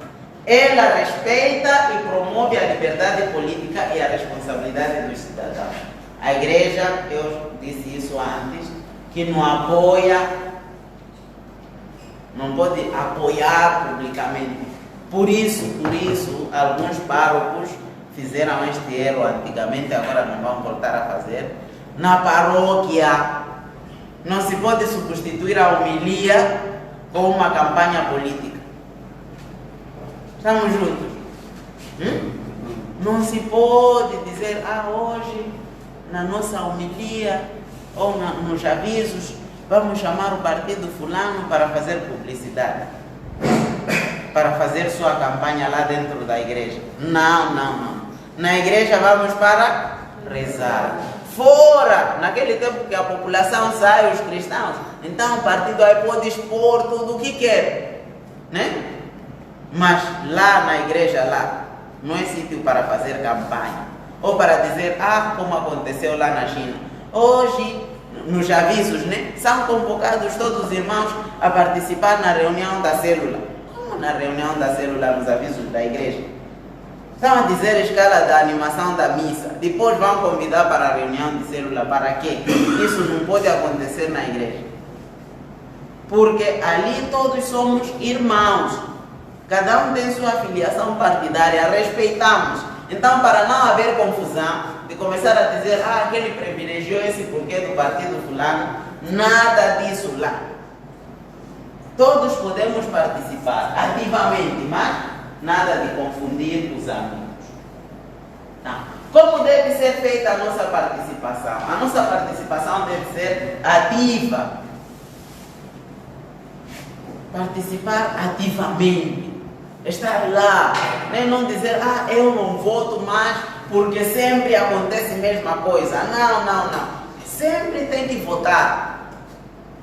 Speaker 2: Ela respeita e promove a liberdade política e a responsabilidade dos cidadãos. A Igreja, eu disse isso antes, que não apoia, não pode apoiar publicamente. Por isso, alguns párocos fizeram este erro antigamente, agora não vão voltar a fazer. Na paróquia, não se pode substituir a homilia com uma campanha política. Estamos juntos? Não se pode dizer, hoje, na nossa homilia, ou nos avisos, vamos chamar o partido fulano para fazer publicidade, para fazer sua campanha lá dentro da igreja. Não. Na igreja vamos para rezar. Fora, naquele tempo que a população sai, os cristãos, então o partido aí pode expor tudo o que quer, né? Mas lá na igreja, lá, não é sítio para fazer campanha. Ou para dizer, como aconteceu lá na China. Hoje, nos avisos, né? São convocados todos os irmãos a participar na reunião da célula. Como na reunião da célula, nos avisos da igreja? Estão a dizer a escala da animação da missa. Depois vão convidar para a reunião de célula. Para quê? Isso não pode acontecer na igreja. Porque ali todos somos irmãos. Cada um tem sua filiação partidária, respeitamos. Então, para não haver confusão, de começar a dizer, aquele privilegiou esse porque do partido fulano, nada disso lá. Todos podemos participar ativamente, mas nada de confundir os amigos. Tá. Como deve ser feita a nossa participação? A nossa participação deve ser ativa. Participar ativamente. Estar lá, nem não dizer, eu não voto mais porque sempre acontece a mesma coisa. Não. Sempre tem que votar.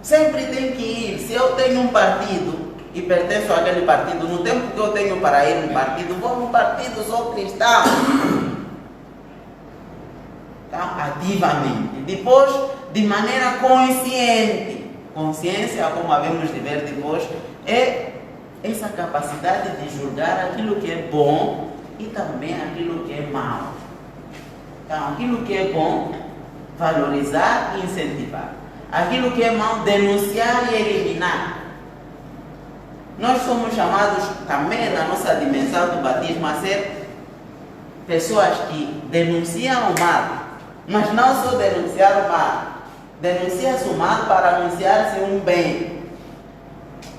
Speaker 2: Sempre tem que ir. Se eu tenho um partido e pertenço àquele partido, no tempo que eu tenho para ir no partido, vou no partido, sou cristão. Então, ativamente. Depois, de maneira consciente. Consciência, como havemos de ver depois, é essa capacidade de julgar aquilo que é bom e também aquilo que é mau. Então, aquilo que é bom, valorizar e incentivar. Aquilo que é mau, denunciar e eliminar. Nós somos chamados também, na nossa dimensão do batismo, a ser pessoas que denunciam o mal, mas não só denunciar o mal. Denuncia-se o mal para anunciar-se um bem.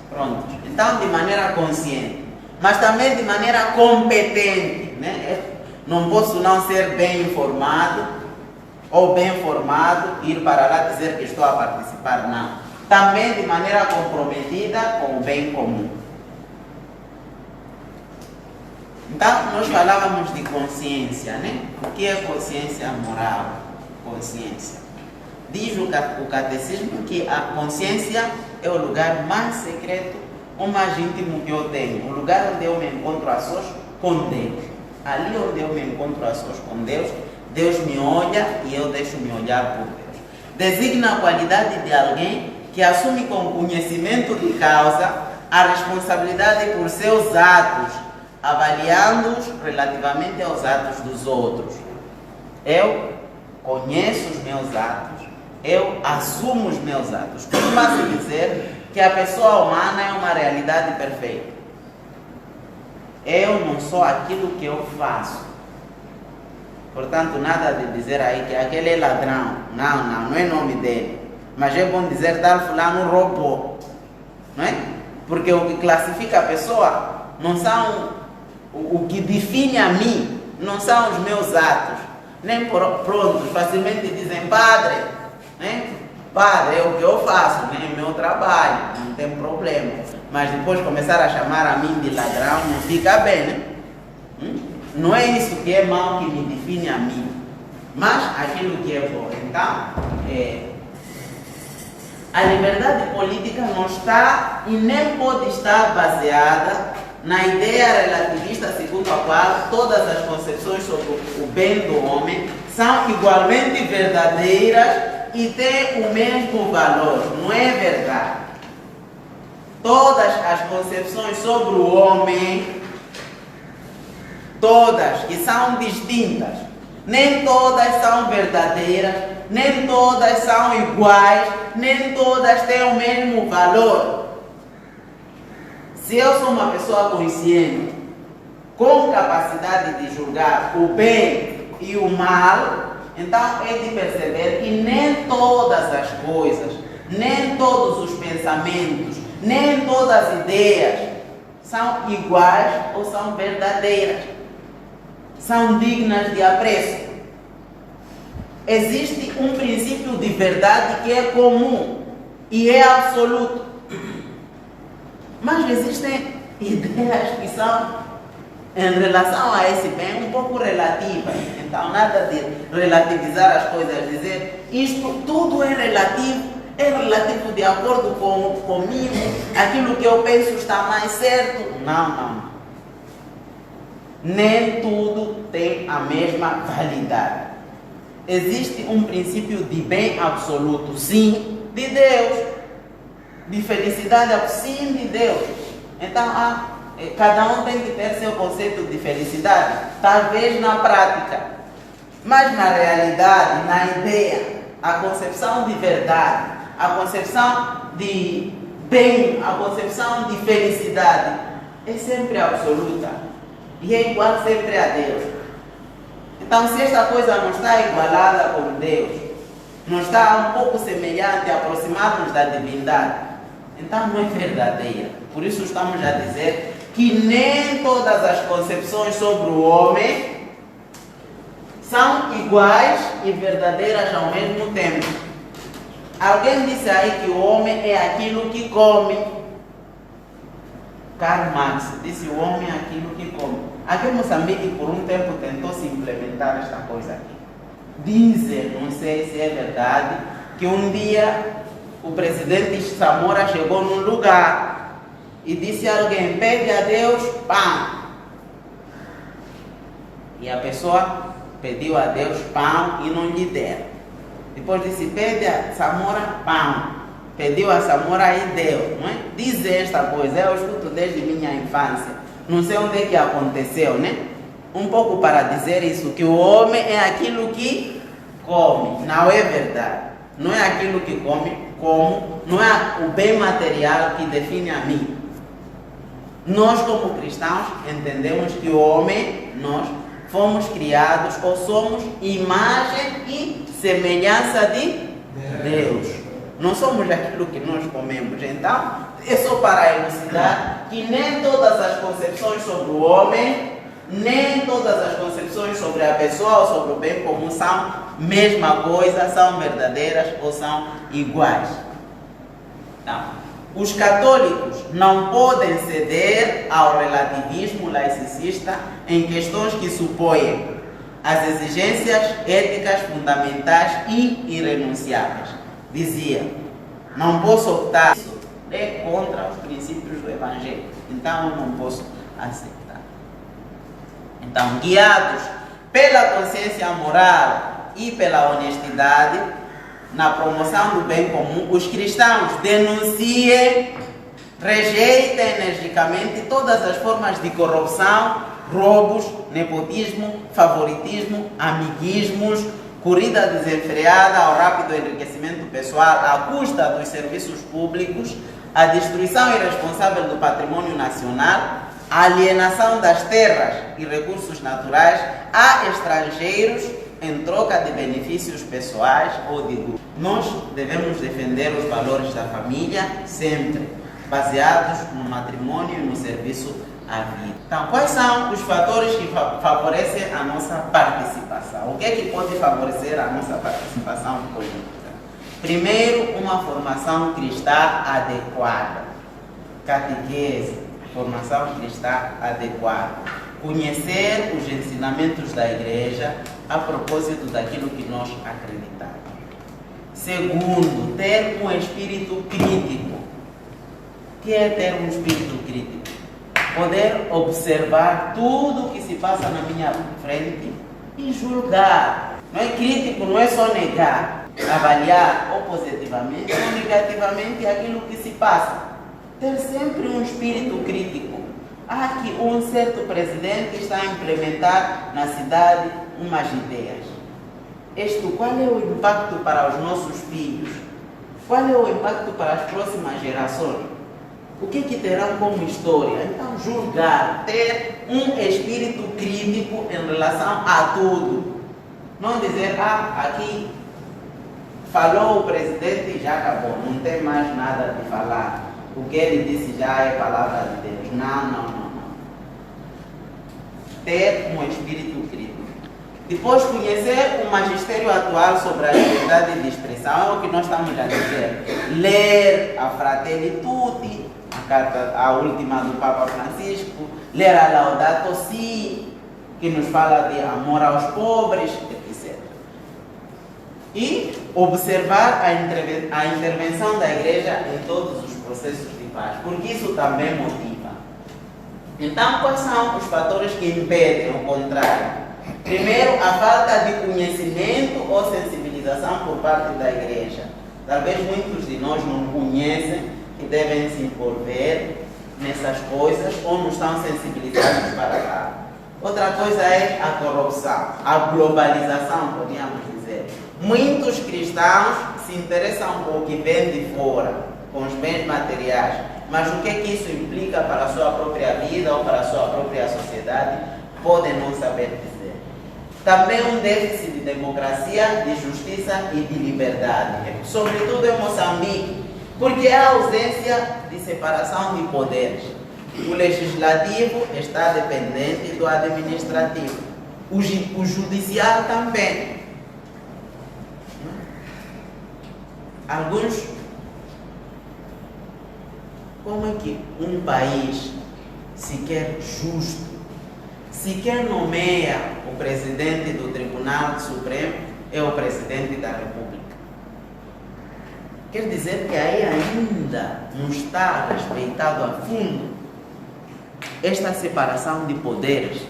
Speaker 2: Pronto. Então, de maneira consciente, mas também de maneira competente, né? Não posso não ser bem informado ou bem formado, ir para lá dizer que estou a participar, não. Também de maneira comprometida com o bem comum. Então, nós falávamos de consciência, né? O que é consciência moral? Consciência. Diz o catecismo que a consciência é o lugar mais secreto ou mais íntimo que eu tenho. O lugar onde eu me encontro a sós com Deus. Ali onde eu me encontro a sós com Deus, Deus me olha e eu deixo-me olhar por Deus. Designa a qualidade de alguém que assume com conhecimento de causa a responsabilidade por seus atos, avaliando-os relativamente aos atos dos outros. Eu conheço os meus atos, eu assumo os meus atos. Costuma-se dizer que a pessoa humana é uma realidade perfeita. Eu não sou aquilo que eu faço. Portanto, nada de dizer aí que aquele é ladrão. Não é nome dele. Mas é bom dizer tal fulano roubou. Não é? Porque o que classifica a pessoa não são o que define a mim, não são os meus atos. Nem pronto, facilmente dizem padre, né? Padre é o que eu faço, né? É meu trabalho, não tem problema. Mas depois começar a chamar a mim de ladrão, não fica bem, né? Não é isso que é mal que me define a mim, mas aquilo que é bom. Então, a liberdade política não está e nem pode estar baseada na ideia relativista segundo a qual todas as concepções sobre o bem do homem são igualmente verdadeiras e têm o mesmo valor. Não é verdade. Todas as concepções sobre o homem, todas que são distintas, nem todas são verdadeiras, nem todas são iguais, nem todas têm o mesmo valor. Se eu sou uma pessoa consciente, com capacidade de julgar o bem e o mal, então é de perceber que nem todas as coisas, nem todos os pensamentos, nem todas as ideias são iguais ou são verdadeiras, são dignas de apreço. Existe um princípio de verdade que é comum e é absoluto. Mas existem ideias que são, em relação a esse bem, um pouco relativas. Então, nada de relativizar as coisas, dizer isto tudo é relativo de acordo comigo, aquilo que eu penso está mais certo. Não. Nem tudo tem a mesma validade. Existe um princípio de bem absoluto, sim, de Deus. De felicidade, sim, de Deus. Então, cada um tem que ter seu conceito de felicidade, talvez na prática, mas na realidade, na ideia, a concepção de verdade, a concepção de bem, a concepção de felicidade é sempre absoluta e é igual sempre a Deus. Então, se esta coisa não está igualada com Deus, não está um pouco semelhante, aproximado da divindade, então não é verdadeira. Por isso estamos a dizer que nem todas as concepções sobre o homem são iguais e verdadeiras ao mesmo tempo. Alguém disse aí que o homem é aquilo que come. Karl Marx disse o homem é aquilo que come. Aqui em Moçambique, por um tempo, tentou se implementar esta coisa aqui. Dizem, não sei se é verdade, que um dia o presidente Samora chegou num lugar e disse a alguém, pede a Deus pão. E a pessoa pediu a Deus pão e não lhe deram. Depois disse, pede a Samora pão. Pediu a Samora e deu. Não é? Diz esta coisa, eu escuto desde minha infância. Não sei onde é que aconteceu, né? Um pouco para dizer isso, que o homem é aquilo que come. Não é verdade. Não é aquilo que come, como, não é o bem material que define a mim. Nós, como cristãos, entendemos que o homem, nós fomos criados ou somos imagem e semelhança de Deus. Não somos aquilo que nós comemos. Então, é só para elucidar que nem todas as concepções sobre o homem, nem todas as concepções sobre a pessoa ou sobre o bem comum são mesma coisa, são verdadeiras ou são iguais. Então, Os católicos não podem ceder ao relativismo laicista em questões que supõem as exigências éticas fundamentais e irrenunciáveis. Dizia, não posso optar, isso é contra os princípios do Evangelho, então eu não posso aceitar. Então, guiados pela consciência moral e pela honestidade, na promoção do bem comum, os cristãos denunciem, rejeitem energicamente todas as formas de corrupção, roubos, nepotismo, favoritismo, amiguismos, corrida desenfreada ao rápido enriquecimento pessoal à custa dos serviços públicos, a destruição irresponsável do patrimônio nacional, a alienação das terras e recursos naturais a estrangeiros em troca de benefícios pessoais ou de grupo. Nós devemos defender os valores da família sempre, baseados no matrimônio e no serviço à vida. Então, quais são os fatores que favorecem a nossa participação? O que é que pode favorecer a nossa participação política? Primeiro, uma formação cristã adequada. Catequese, formação cristã adequada. Conhecer os ensinamentos da igreja a propósito daquilo que nós acreditamos. Segundo, ter um espírito crítico. O que é ter um espírito crítico? Poder observar tudo o que se passa na minha frente e julgar. Não é crítico, não é só negar. Avaliar ou positivamente ou negativamente aquilo que se passa. Ter sempre um espírito crítico. Que um certo presidente está a implementar na cidade umas ideias. Qual é o impacto para os nossos filhos? Qual é o impacto para as próximas gerações? O que terão como história? Então, julgar, ter um espírito crítico em relação a tudo. Não dizer, aqui falou o presidente e já acabou, não tem mais nada de falar. O que ele disse já é palavra de Deus. Não. Ter um espírito crítico. Depois, conhecer o magistério atual sobre a liberdade de expressão, é o que nós estamos a dizer. Ler a Fratelli Tutti, a carta, a última do Papa Francisco, ler a Laudato Si, que nos fala de amor aos pobres, etc. E observar a intervenção da igreja em todos os processos de paz, porque isso também motiva. Então, quais são os fatores que impedem o contrário? Primeiro, a falta de conhecimento ou sensibilização por parte da igreja. Talvez muitos de nós não conhecem que devem se envolver nessas coisas ou não estão sensibilizados para lá. Outra coisa é a corrupção, a globalização, podíamos dizer. Muitos cristãos se interessam por o que vem de fora, com os bens materiais, mas o que isso implica para a sua própria vida ou para a sua própria sociedade, podem não saber dizer. Também um déficit de democracia, de justiça e de liberdade, sobretudo em Moçambique, porque há ausência de separação de poderes. O legislativo está dependente do administrativo, o judiciário também. Como é que um país sequer justo, sequer nomeia o presidente do Tribunal Supremo, é o presidente da República? Quer dizer que aí ainda não está respeitado a fundo esta separação de poderes.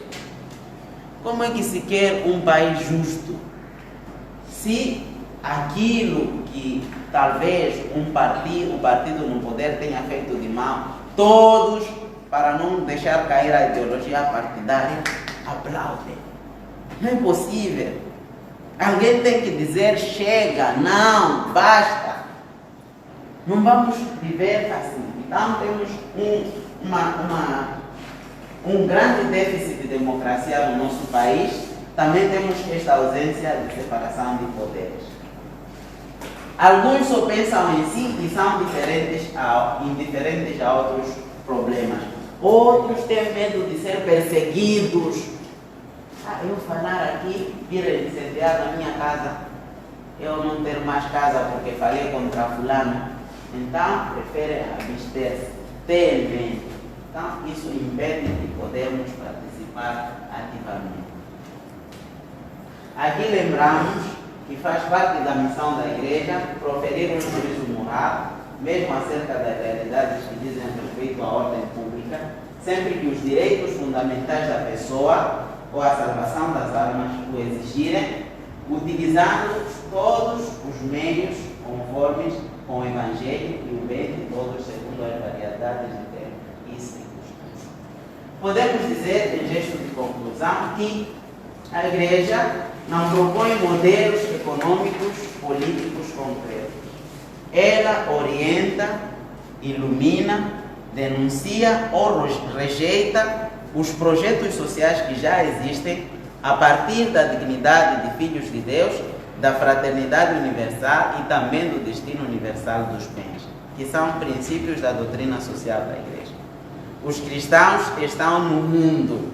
Speaker 2: Como é que se quer um país justo se aquilo que talvez o partido no poder tenha feito de mal, todos, para não deixar cair a ideologia partidária, aplaudem? Não é possível. Alguém tem que dizer, chega, não, basta. Não vamos viver assim. Então temos um grande déficit de democracia no nosso país. Também temos esta ausência de separação de poderes. Alguns só pensam em si e são indiferentes a outros problemas. Outros têm medo de ser perseguidos. Eu falar aqui, vir incendiar na minha casa, eu não ter mais casa porque falei contra fulano. então preferem abster-se, ter em mente. Então, isso impede de podermos participar ativamente. Aqui lembramos que faz parte da missão da Igreja proferir um juízo moral, mesmo acerca das realidades que dizem respeito à ordem pública, sempre que os direitos fundamentais da pessoa ou a salvação das almas o exigirem, utilizando todos os meios conformes com o Evangelho e o bem de todos segundo as variedades de tempo e circunstâncias. Podemos dizer, em gesto de conclusão, que a Igreja não propõe modelos econômicos, políticos concretos. Ela orienta, ilumina, denuncia ou rejeita os projetos sociais que já existem a partir da dignidade de filhos de Deus, da fraternidade universal e também do destino universal dos bens, que são princípios da doutrina social da Igreja. Os cristãos estão no mundo,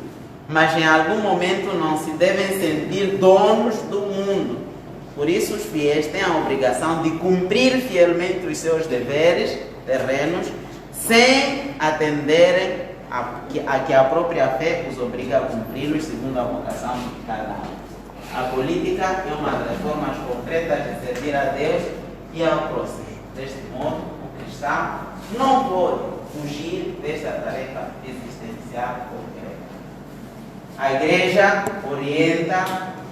Speaker 2: mas em algum momento não se devem sentir donos do mundo. Por isso os fiéis têm a obrigação de cumprir fielmente os seus deveres terrenos, sem atenderem a que a própria fé os obriga a cumpri-los segundo a vocação de cada um. A política é uma das formas concretas de servir a Deus e ao próximo. Deste modo, o cristão não pode fugir desta tarefa existencial concreta. A Igreja orienta,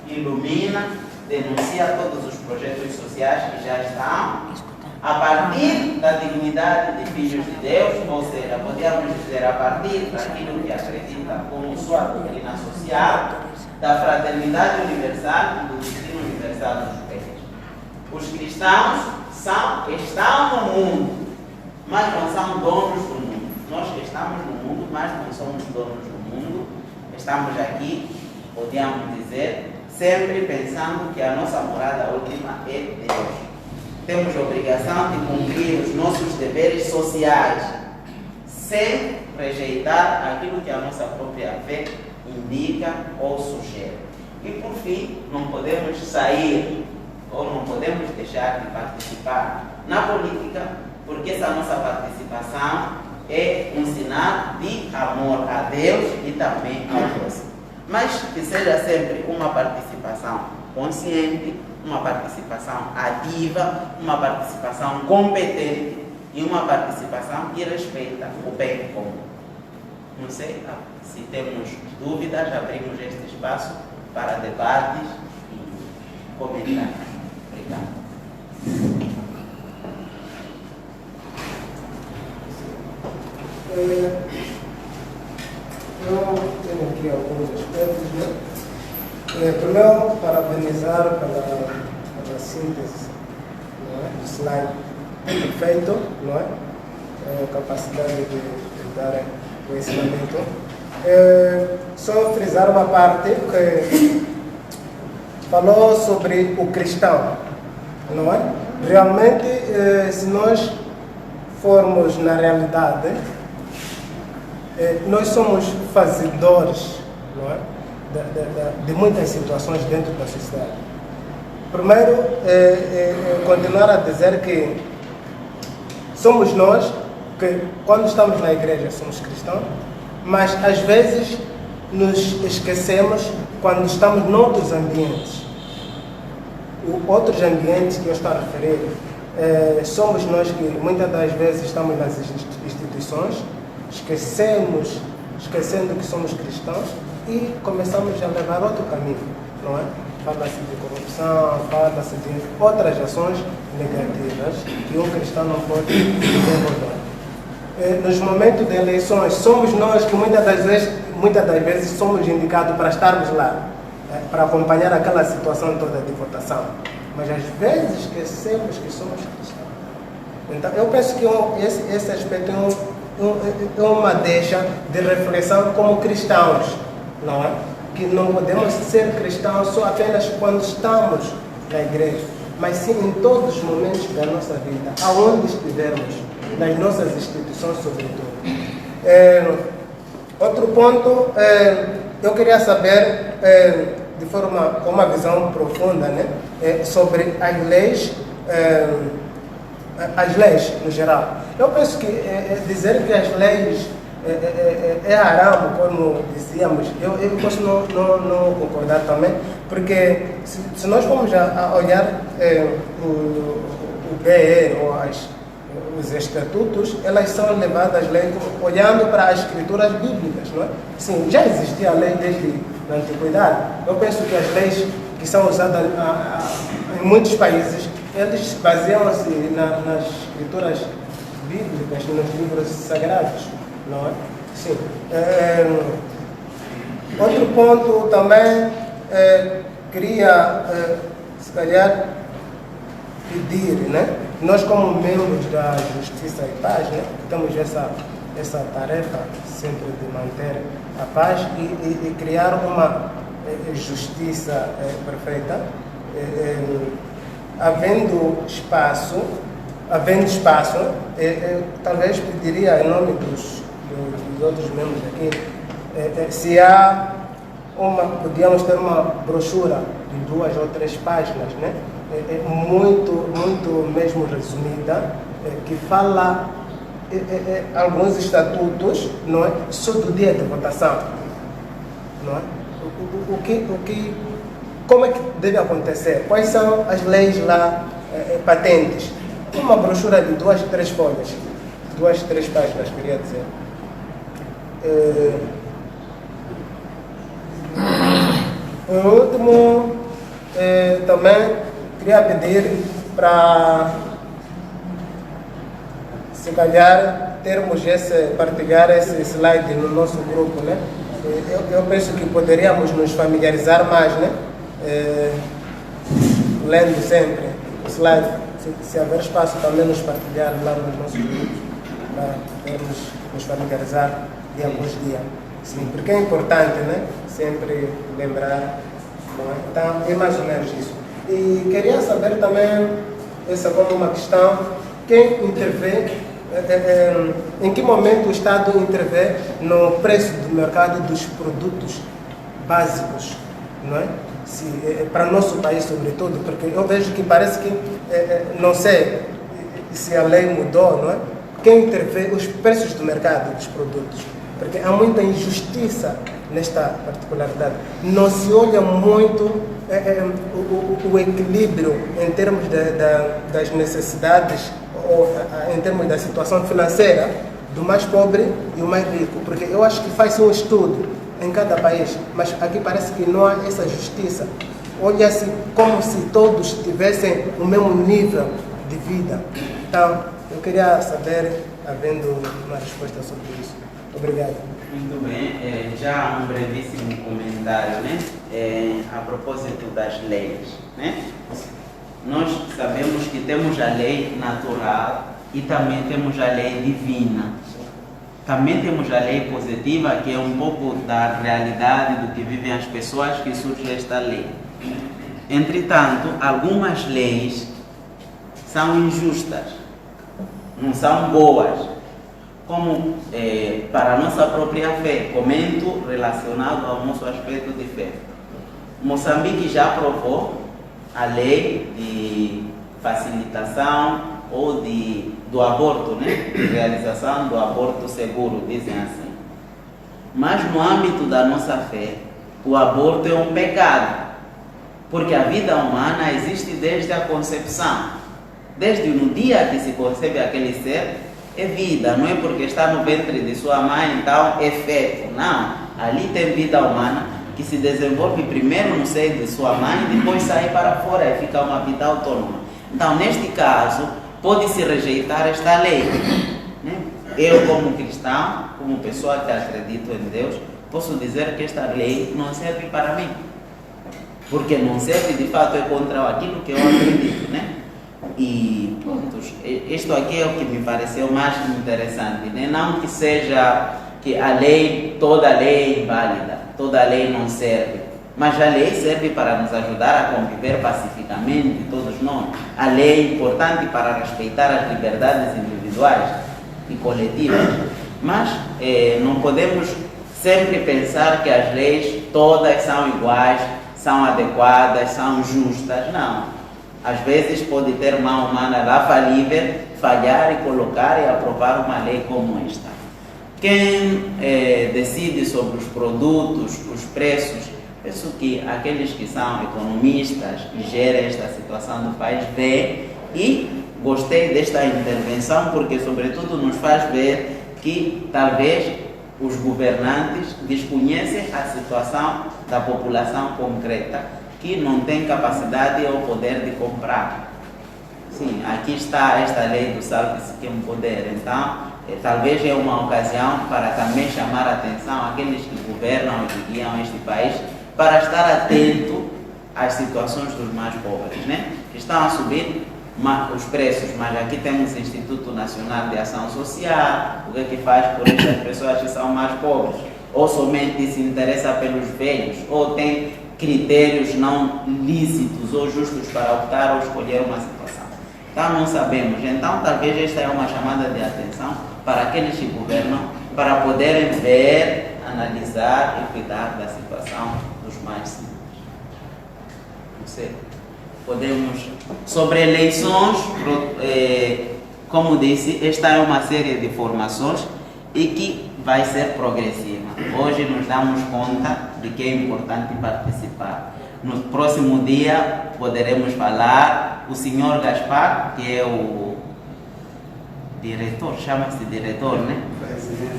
Speaker 2: ilumina, denuncia todos os projetos sociais que já estão a partir da dignidade de filhos de Deus, ou seja, podemos dizer a partir daquilo que acredita como sua doutrina social, da fraternidade universal e do destino universal dos bens. Os cristãos estão no mundo, mas não são donos do mundo. Nós que estamos no mundo, mas não somos donos do mundo. Estamos aqui, podemos dizer, sempre pensando que a nossa morada última é Deus. Temos a obrigação de cumprir os nossos deveres sociais, sem rejeitar aquilo que a nossa própria fé indica ou sugere. E por fim, não podemos sair ou não podemos deixar de participar na política, porque essa nossa participação é um sinal de amor a Deus e também ao próximo. Mas que seja sempre uma participação consciente, uma participação ativa, uma participação competente e uma participação que respeita o bem comum. Não sei se temos dúvidas, abrimos este espaço para debates e comentários. Obrigado.
Speaker 5: Eu tenho aqui alguns aspectos, né? Primeiro, parabenizar pela síntese, não é? Do slide feito, não é? Capacidade de dar conhecimento. Só frisar uma parte que falou sobre o cristão, não é? Realmente, se nós formos na realidade, nós somos fazedores, não é? De muitas situações dentro da sociedade. Primeiro, continuar a dizer que somos nós que, quando estamos na igreja, somos cristãos, mas às vezes nos esquecemos quando estamos noutros ambientes. Outros ambientes que eu estou a referir, somos nós que muitas das vezes estamos nas instituições, esquecendo que somos cristãos e começamos a levar outro caminho, não é? Fala-se de corrupção, fala-se de outras ações negativas que um cristão não pode desenvolver. Nos momentos de eleições, somos nós que muitas das vezes somos indicados para estarmos lá, para acompanhar aquela situação toda de votação. Mas às vezes esquecemos que somos cristãos. Então, eu penso que esse aspecto é uma deixa de reflexão como cristãos, não é? Que não podemos ser cristãos só apenas quando estamos na igreja, mas sim em todos os momentos da nossa vida, aonde estivermos, nas nossas instituições sobretudo. Outro ponto, eu queria saber, de forma com uma visão profunda, né, sobre as leis as leis no geral. Eu penso que dizer que as leis é haram, como dizíamos, eu posso não concordar também, porque se nós formos a olhar o BE ou os estatutos, elas são levadas olhando para as escrituras bíblicas, não é? Sim, já existia a lei desde a antiguidade. Eu penso que as leis que são usadas em muitos países, eles baseiam-se nas escrituras bíblicas, nos livros sagrados, não é? Sim. Outro ponto também queria, se calhar, pedir, né? Nós como membros da Justiça e Paz, né, temos essa tarefa sempre de manter a paz e criar uma justiça perfeita, havendo espaço, talvez pediria em nome dos outros membros aqui, se há podíamos ter uma brochura de 2 ou 3 páginas, né? Muito mesmo resumida, que fala alguns estatutos, não é? Só do dia de votação, não é? Como é que deve acontecer? Quais são as leis lá patentes? Uma brochura de 2, 3 folhas, 2, 3 páginas, queria dizer. Por último, também queria pedir para, se calhar, partilhar esse slide no nosso grupo, né? Eu penso que poderíamos nos familiarizar mais, né? Lendo sempre o slide, se haver espaço também nos partilhar lá nos nossos grupos, para podermos nos familiarizar dia após dia. Sim, porque é importante, né? Sempre lembrar, não é? Então, é mais ou menos isso. E queria saber também, essa como uma questão, quem intervém, em que momento o Estado intervém no preço do mercado dos produtos básicos, não é? Para o nosso país, sobretudo, porque eu vejo que parece que, não sei se a lei mudou, não é? Quem intervém os preços do mercado dos produtos, porque há muita injustiça nesta particularidade. Não se olha muito o equilíbrio em termos das necessidades ou em termos da situação financeira do mais pobre e o mais rico, porque eu acho que faz-se um estudo em cada país, mas aqui parece que não há essa justiça. Olha-se como se todos tivessem o mesmo nível de vida. Então, eu queria saber, havendo uma resposta sobre isso. Obrigado.
Speaker 2: Muito bem, já um brevíssimo comentário, né? A propósito das leis, né? Nós sabemos que temos a lei natural e também temos a lei divina. Também temos a lei positiva, que é um pouco da realidade do que vivem as pessoas que surge esta lei. Entretanto, algumas leis são injustas, não são boas, como para a nossa própria fé. Comento relacionado ao nosso aspecto de fé. Moçambique já aprovou a lei de facilitação ou do aborto, né? De realização do aborto seguro, dizem assim. Mas no âmbito da nossa fé, o aborto é um pecado, porque a vida humana existe desde a concepção. Desde no dia que se concebe aquele ser, é vida, não é porque está no ventre de sua mãe, então é feto. Não, ali tem vida humana que se desenvolve primeiro no seio de sua mãe e depois sai para fora e fica uma vida autônoma. Então, neste caso, pode-se rejeitar esta lei, né? Eu, como cristão, como pessoa que acredito em Deus, posso dizer que esta lei não serve para mim, porque não serve, de fato, é contra aquilo que eu acredito, né? E pontos. Isto aqui é o que me pareceu mais interessante, né? Não que seja que a lei, toda a lei é inválida, toda a lei não serve, mas a lei serve para nos ajudar a conviver pacificamente, todos nós. A lei é importante para respeitar as liberdades individuais e coletivas, mas não podemos sempre pensar que as leis todas são iguais, são adequadas, são justas. Não. às vezes pode ter mão humana lá falível, falhar e colocar e aprovar uma lei como esta. Quem decide sobre os produtos, os preços, penso que aqueles que são economistas e gerem esta situação do país vê, e gostei desta intervenção porque sobretudo nos faz ver que talvez os governantes desconhecem a situação da população concreta que não tem capacidade ou poder de comprar. Sim, aqui está esta lei do salve-se quem poder. Então, talvez é uma ocasião para também chamar a atenção àqueles que governam e que guiam este país para estar atento às situações dos mais pobres, né? Que estão a subir os preços, mas aqui temos o Instituto Nacional de Ação Social. O que é que faz por estas pessoas que são mais pobres? Ou somente se interessa pelos velhos, ou tem critérios não lícitos ou justos para optar ou escolher uma situação. Então não sabemos. Então talvez esta é uma chamada de atenção para aqueles que governam, para poderem ver, analisar e cuidar da situação dos mais simples. Não sei. Podemos, sobre eleições, como disse, esta é uma série de formações e que vai ser progressiva. Hoje nos damos conta de que é importante participar. No próximo dia poderemos falar, o senhor Gaspar, que é o diretor, chama-se diretor, né?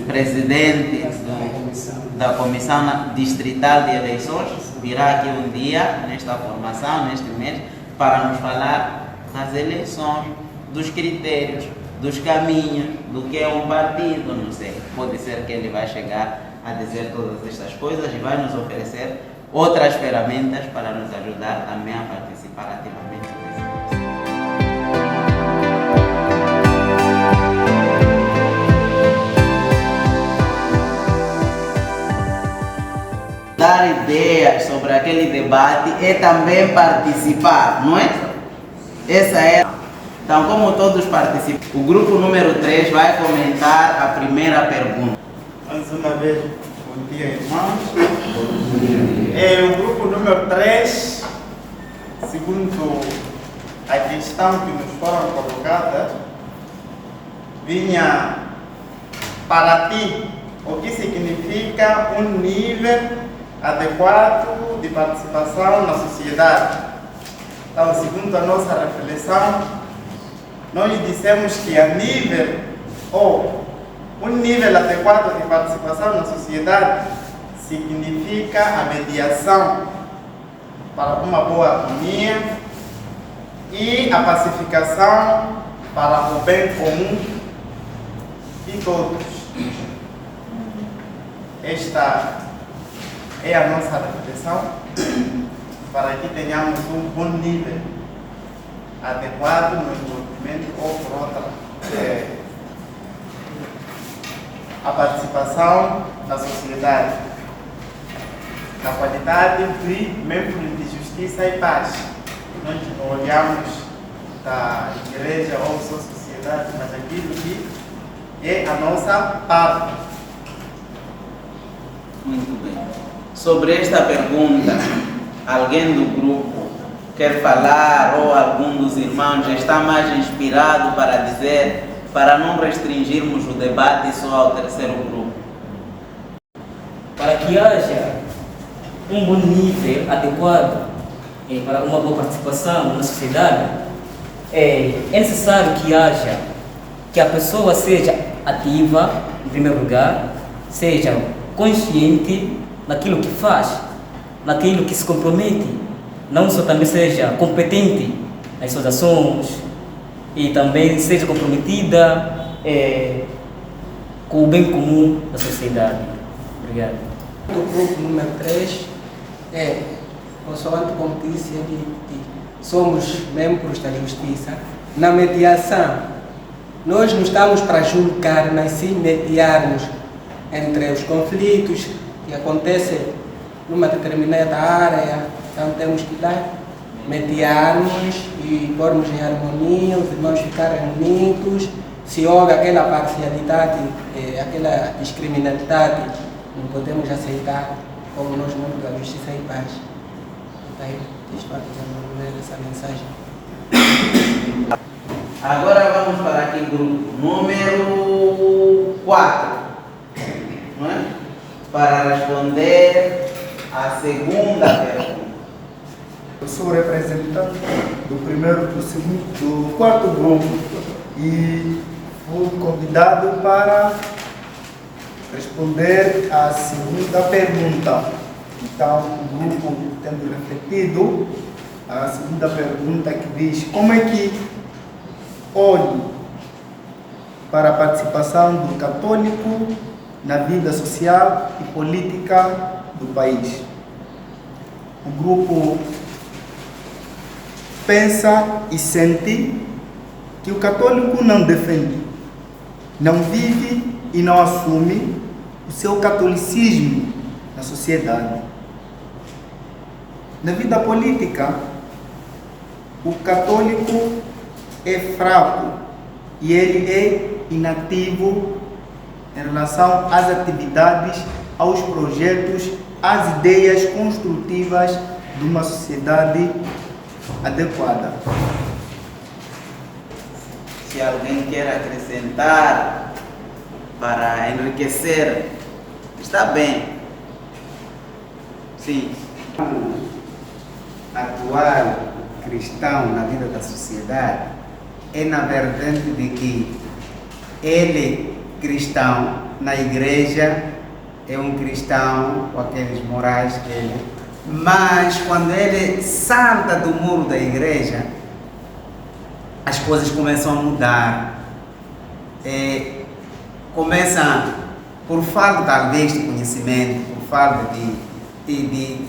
Speaker 2: Presidente da Comissão Distrital de Eleições, virá aqui um dia, nesta formação, neste mês, para nos falar das eleições, dos critérios, dos caminhos, do que é um partido, não sei. Pode ser que ele vai chegar a dizer todas estas coisas e vai nos oferecer outras ferramentas para nos ajudar também a participar ativamente desse dar ideias sobre aquele debate é também participar, não é? Essa é. Então, como todos participam, o grupo número 3 vai comentar a primeira pergunta.
Speaker 6: Mais uma vez, bom dia, irmãos. O grupo número 3, segundo a questão que nos foram colocadas, vinha para ti o que significa um nível adequado de participação na sociedade. Então, segundo a nossa reflexão, nós dissemos que a nível ou um nível adequado de participação na sociedade significa a mediação para uma boa harmonia e a pacificação para o bem comum de todos. Esta é a nossa reflexão para que tenhamos um bom nível adequado no envolvimento ou por outra a participação na sociedade, na qualidade de membros de justiça e paz. Nós não olhamos da igreja ou sua sociedade, mas aquilo que é a nossa parte.
Speaker 2: Muito bem. Sobre esta pergunta, alguém do grupo quer falar ou algum dos irmãos está mais inspirado para dizer, para não restringirmos o debate só ao terceiro grupo?
Speaker 7: Para que haja um bom nível adequado para uma boa participação na sociedade, é necessário que a pessoa seja ativa, em primeiro lugar, seja consciente naquilo que faz, naquilo que se compromete, não só também seja competente nas suas ações e também seja comprometida com o bem comum da sociedade. Obrigado.
Speaker 5: O grupo número 3 consoante como disse, somos membros da justiça. Na mediação, nós não estamos para julgar, mas sim mediarmos entre os conflitos que acontecem numa determinada área. Então temos que lá mediarmos e pormos em harmonia, os irmãos ficarem unidos. Se houve aquela parcialidade, aquela discriminalidade, não podemos aceitar como nós membros da Justiça e Paz. Então, deixa eu essa mensagem.
Speaker 2: Agora vamos para aqui grupo número 4, não é? Para responder à segunda pergunta.
Speaker 8: Eu sou representante do quarto grupo e fui convidado para responder à segunda pergunta. Então, o grupo tendo refletido a segunda pergunta que diz como é que olho para a participação do católico na vida social e política do país. O grupo pensa e sente que o católico não defende, não vive e não assume o seu catolicismo na sociedade. Na vida política, o católico é fraco e ele é inativo em relação às atividades, aos projetos, às ideias construtivas de uma sociedade adequada.
Speaker 2: Se alguém quer acrescentar para enriquecer, está bem. Sim.
Speaker 9: Atual cristão na vida da sociedade é na vertente de que ele, cristão na igreja, é um cristão com aqueles morais que ele, mas quando ele salta do muro da igreja, as coisas começam a mudar. Começa por falta talvez de conhecimento, por falta de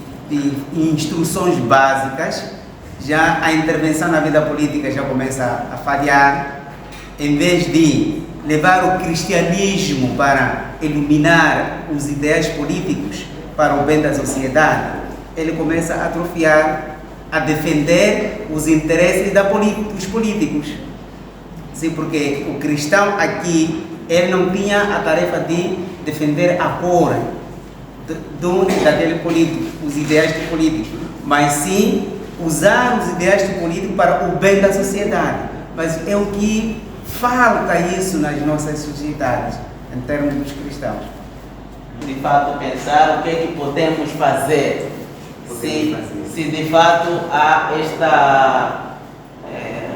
Speaker 9: instruções básicas, já a intervenção na vida política já começa a falhar. Em vez de levar o cristianismo para iluminar os ideais políticos para o bem da sociedade, ele começa a atrofiar, a defender os interesses dos políticos. Sim, porque o cristão aqui, ele não tinha a tarefa de defender a cor daquele político, os ideais do político, mas sim usar os ideais do político para o bem da sociedade. Mas é o que falta isso nas nossas sociedades, em termos dos cristãos.
Speaker 2: De fato, pensar o que é que podemos fazer. Se de fato há esta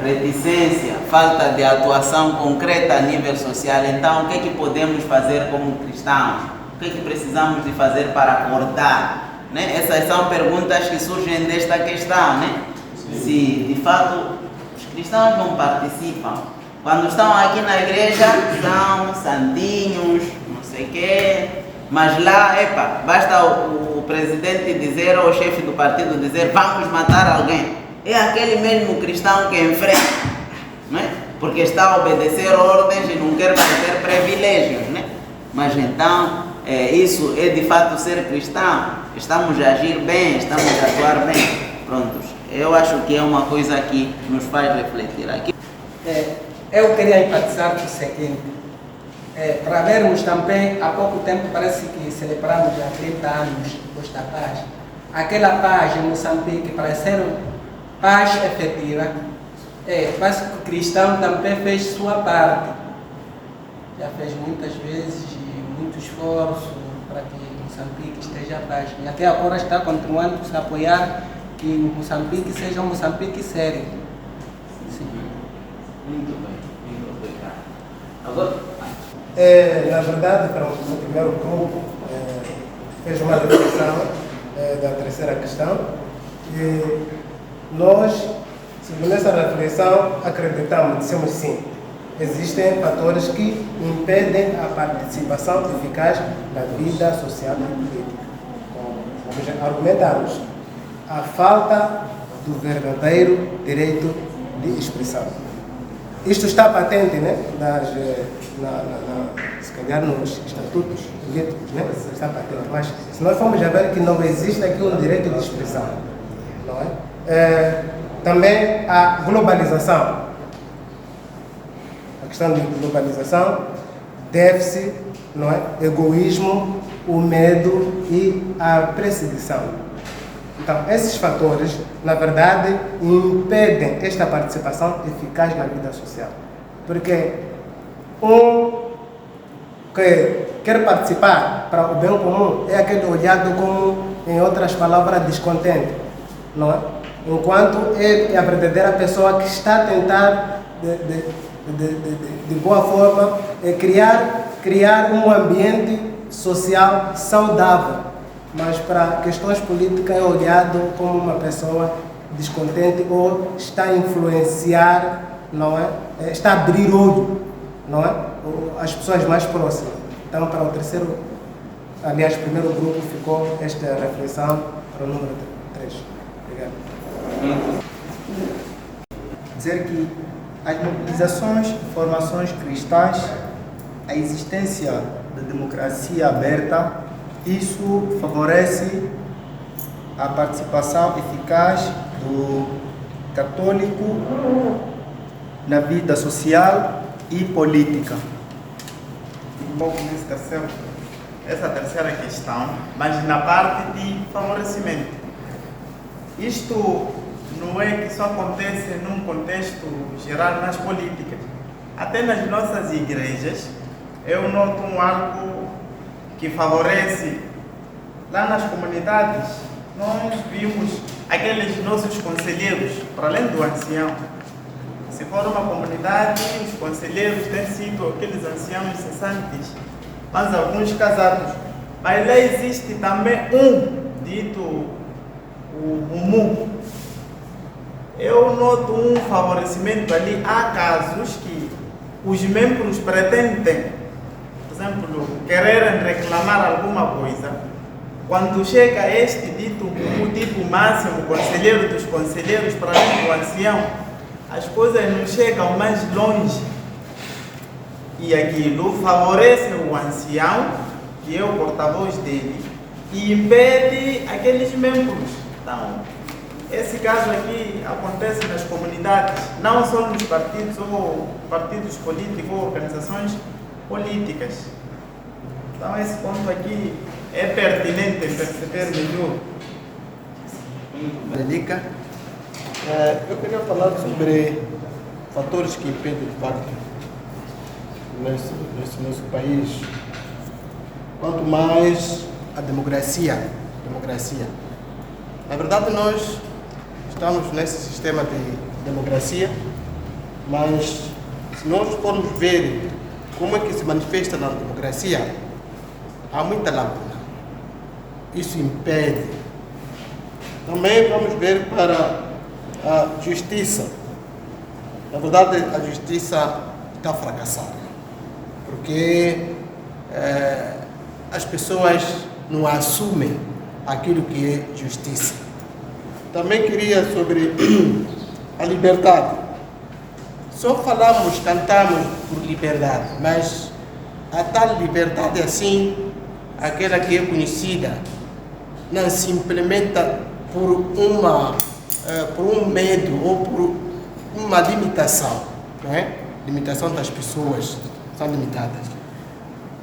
Speaker 2: reticência, falta de atuação concreta a nível social, então o que é que podemos fazer como cristãos? O que é que precisamos de fazer para acordar? Né? Essas são perguntas que surgem desta questão. Né? Se de fato os cristãos não participam, quando estão aqui na igreja são santinhos, não sei o quê, mas lá, basta o presidente dizer ou o chefe do partido dizer vamos matar alguém. É aquele mesmo cristão que enfrenta, né? Porque está a obedecer ordens e não quer ter privilégios. Né? Mas então, isso é de fato ser cristão. Estamos a agir bem, estamos a atuar bem. Prontos. Eu acho que é uma coisa que nos faz refletir aqui.
Speaker 10: Eu queria enfatizar o seguinte, para vermos também, há pouco tempo parece que celebramos já 30 anos depois da paz. Aquela paz em Moçambique pareceu paz efetiva. Parece que o cristão também fez sua parte. Já fez muitas vezes muito esforço para que Moçambique esteja paz. E até agora está continuando a se apoiar que Moçambique seja um Moçambique sério. Sim.
Speaker 2: Muito bem, muito obrigado. Agora,
Speaker 5: na verdade, para o primeiro grupo, fez uma reflexão da terceira questão. E nós, segundo essa reflexão, acreditamos, dissemos sim. Existem fatores que impedem a participação eficaz na vida social e política. Como já argumentamos, a falta do verdadeiro direito de expressão. Isto está patente, né? Se calhar nos estatutos políticos, né? Está patente. Mas se nós formos a ver que não existe aqui um direito de expressão, não é? Também a globalização. A questão de globalização deve-se, não é? Egoísmo, o medo e a perseguição. Então, esses fatores, na verdade, impedem esta participação eficaz na vida social. Porque que quer participar para o bem comum é aquele olhado como, em outras palavras, descontente, não é? Enquanto é a verdadeira pessoa que está a tentar, de boa forma, criar um ambiente social saudável, mas para questões políticas é olhado como uma pessoa descontente ou está a influenciar, não é? Está a abrir olho, não é? As pessoas mais próximas. Então, para o primeiro grupo ficou esta reflexão para o número 3. Obrigado.
Speaker 8: Dizer que as mobilizações e formações cristãs, a existência da democracia aberta, isso favorece a participação eficaz do católico na vida social e política.
Speaker 6: Um pouco essa terceira questão, mas na parte de favorecimento. Isto não é que só acontece num contexto geral nas políticas. Até nas nossas igrejas, eu noto algo que favorece. Lá nas comunidades, nós vimos aqueles nossos conselheiros, para além do ancião. Se for uma comunidade, os conselheiros têm sido aqueles anciãos cessantes, mas alguns casados. Mas lá existe também dito o mumu. Eu noto um favorecimento ali. Há casos que os membros pretendem, por exemplo, quererem reclamar alguma coisa. Quando chega este dito mumu, tipo máximo, conselheiro dos conselheiros, para além do ancião, as coisas não chegam mais longe. E aquilo favorece o ancião, que é o porta-voz dele, e impede aqueles membros. Então, esse caso aqui acontece nas comunidades, não só nos partidos ou partidos políticos ou organizações políticas. Então, esse ponto aqui é pertinente perceber melhor.
Speaker 11: Dedica. Eu queria falar sobre fatores que impedem de facto nesse nosso país. Quanto mais a democracia. Na verdade, nós estamos nesse sistema de democracia, mas se nós formos ver como é que se manifesta na democracia, há muita lacuna. Isso impede. Também vamos ver para a justiça. Na verdade, a justiça está fracassada, porque as pessoas não assumem aquilo que é justiça. Também queria sobre a liberdade. Só falamos, cantamos por liberdade, mas a tal liberdade assim, aquela que é conhecida, não se implementa por um medo ou por uma limitação, não é? Limitação das pessoas, são limitadas.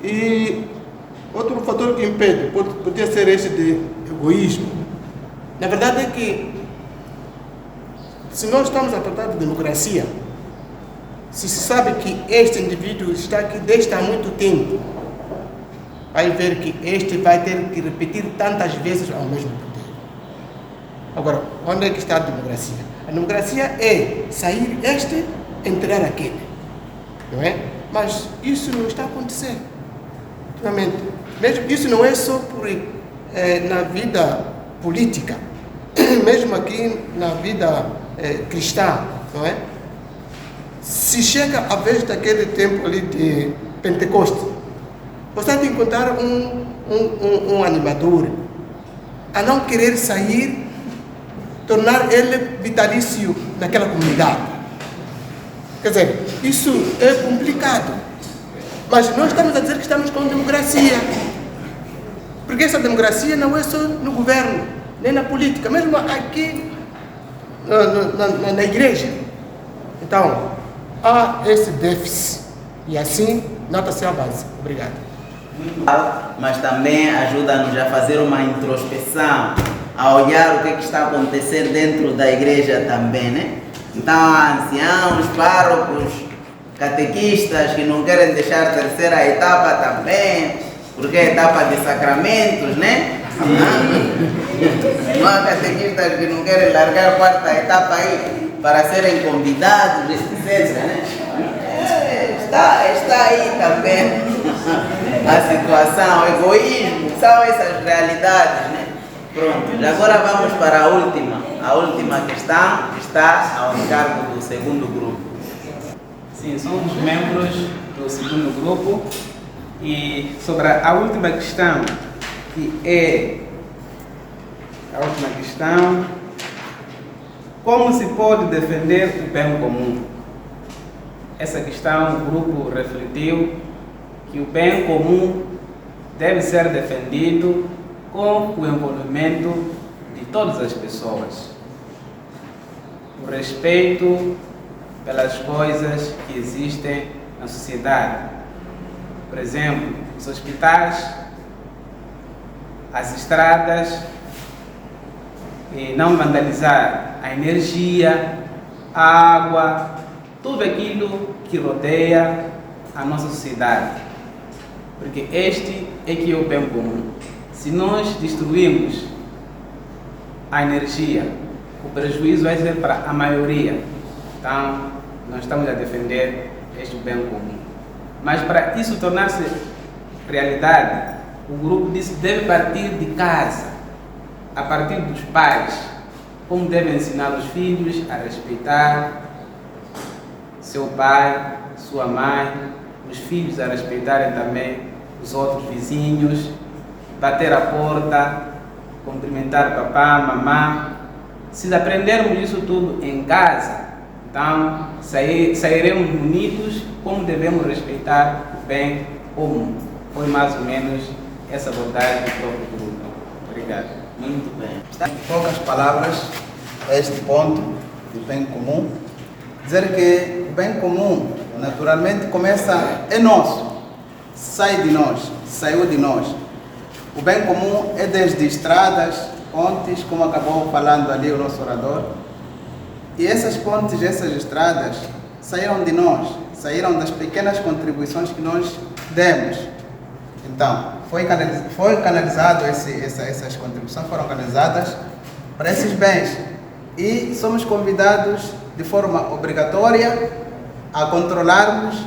Speaker 11: E outro fator que impede, podia ser esse de egoísmo. Na verdade é que, se nós estamos a tratar de democracia, se sabe que este indivíduo está aqui desde há muito tempo, vai ver que este vai ter que repetir tantas vezes ao mesmo poder. Agora, onde é que está a democracia? A democracia é sair este, entrar aquele, não é? Mas isso não está acontecendo. Realmente, mesmo isso não é só na vida política, mesmo aqui na vida cristã, não é? Se chega a vez daquele tempo ali de Pentecostes, você tem que encontrar um animador a não querer sair, tornar ele vitalício naquela comunidade. Quer dizer, isso é complicado. Mas nós estamos a dizer que estamos com democracia. Porque essa democracia não é só no governo, nem na política, mesmo aqui na igreja. Então, há esse déficit. E assim, nota-se a base. Obrigado.
Speaker 2: Mas também ajuda-nos a fazer uma introspecção, a olhar o que está a acontecer dentro da igreja também, né? Então, anciãos, párocos, catequistas que não querem deixar a terceira etapa também, porque é a etapa de sacramentos, né? Não há catequistas que não querem largar a quarta etapa aí para serem convidados, etc. Né? Está aí também a situação, o egoísmo, são essas realidades, né? Pronto, agora vamos para a última questão, que está ao encargo do segundo grupo.
Speaker 12: Sim, somos membros do segundo grupo e sobre a última questão, que é a última questão, como se pode defender o bem comum? Essa questão o grupo refletiu que o bem comum deve ser defendido com o envolvimento de todas as pessoas. O respeito pelas coisas que existem na sociedade. Por exemplo, os hospitais, as estradas, e não vandalizar a energia, a água, tudo aquilo que rodeia a nossa sociedade. Porque este é que é o bem comum. Se nós destruirmos a energia, o prejuízo vai ser para a maioria. Então, nós estamos a defender este bem comum. Mas para isso tornar-se realidade, o grupo disse que deve partir de casa, a partir dos pais, como devem ensinar os filhos a respeitar seu pai, sua mãe, os filhos a respeitarem também os outros vizinhos, bater a porta, cumprimentar papá, mamãe. Se aprendermos isso tudo em casa, então sairemos munidos como devemos respeitar o bem comum. Foi mais ou menos essa abordagem do próprio grupo. Obrigado.
Speaker 2: Muito bem.
Speaker 8: Em poucas palavras, a este ponto do bem comum, dizer que o bem comum naturalmente começa, é nosso, sai de nós, saiu de nós. O bem comum é desde estradas, pontes, como acabou falando ali o nosso orador. E essas pontes, essas estradas, saíram de nós, saíram das pequenas contribuições que nós demos. Então, foi canalizado, essas contribuições foram canalizadas para esses bens. E somos convidados de forma obrigatória a controlarmos,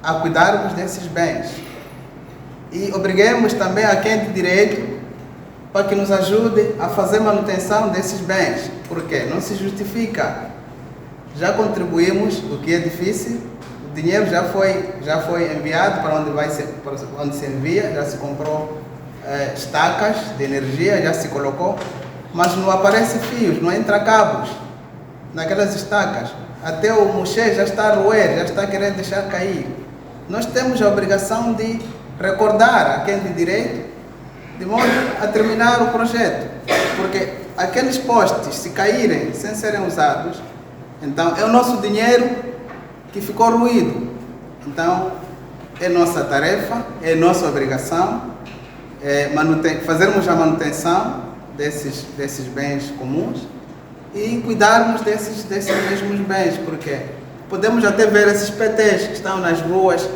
Speaker 8: a cuidarmos desses bens. E obriguemos também a quem tem direito para que nos ajude a fazer manutenção desses bens, porque não se justifica. Já contribuímos, o que é difícil, o dinheiro já foi enviado para onde se envia, já se comprou estacas de energia, já se colocou, mas não aparece fios, não entra cabos naquelas estacas. Até o mochê já está a roer, já está querendo deixar cair. Nós temos a obrigação de recordar a quem tem direito, de modo a terminar o projeto, porque aqueles postes, se caírem sem serem usados, então é o nosso dinheiro que ficou ruído. Então é nossa tarefa, é nossa obrigação fazermos a manutenção desses bens comuns e cuidarmos desses mesmos bens, porque podemos até ver esses PTs que estão nas ruas,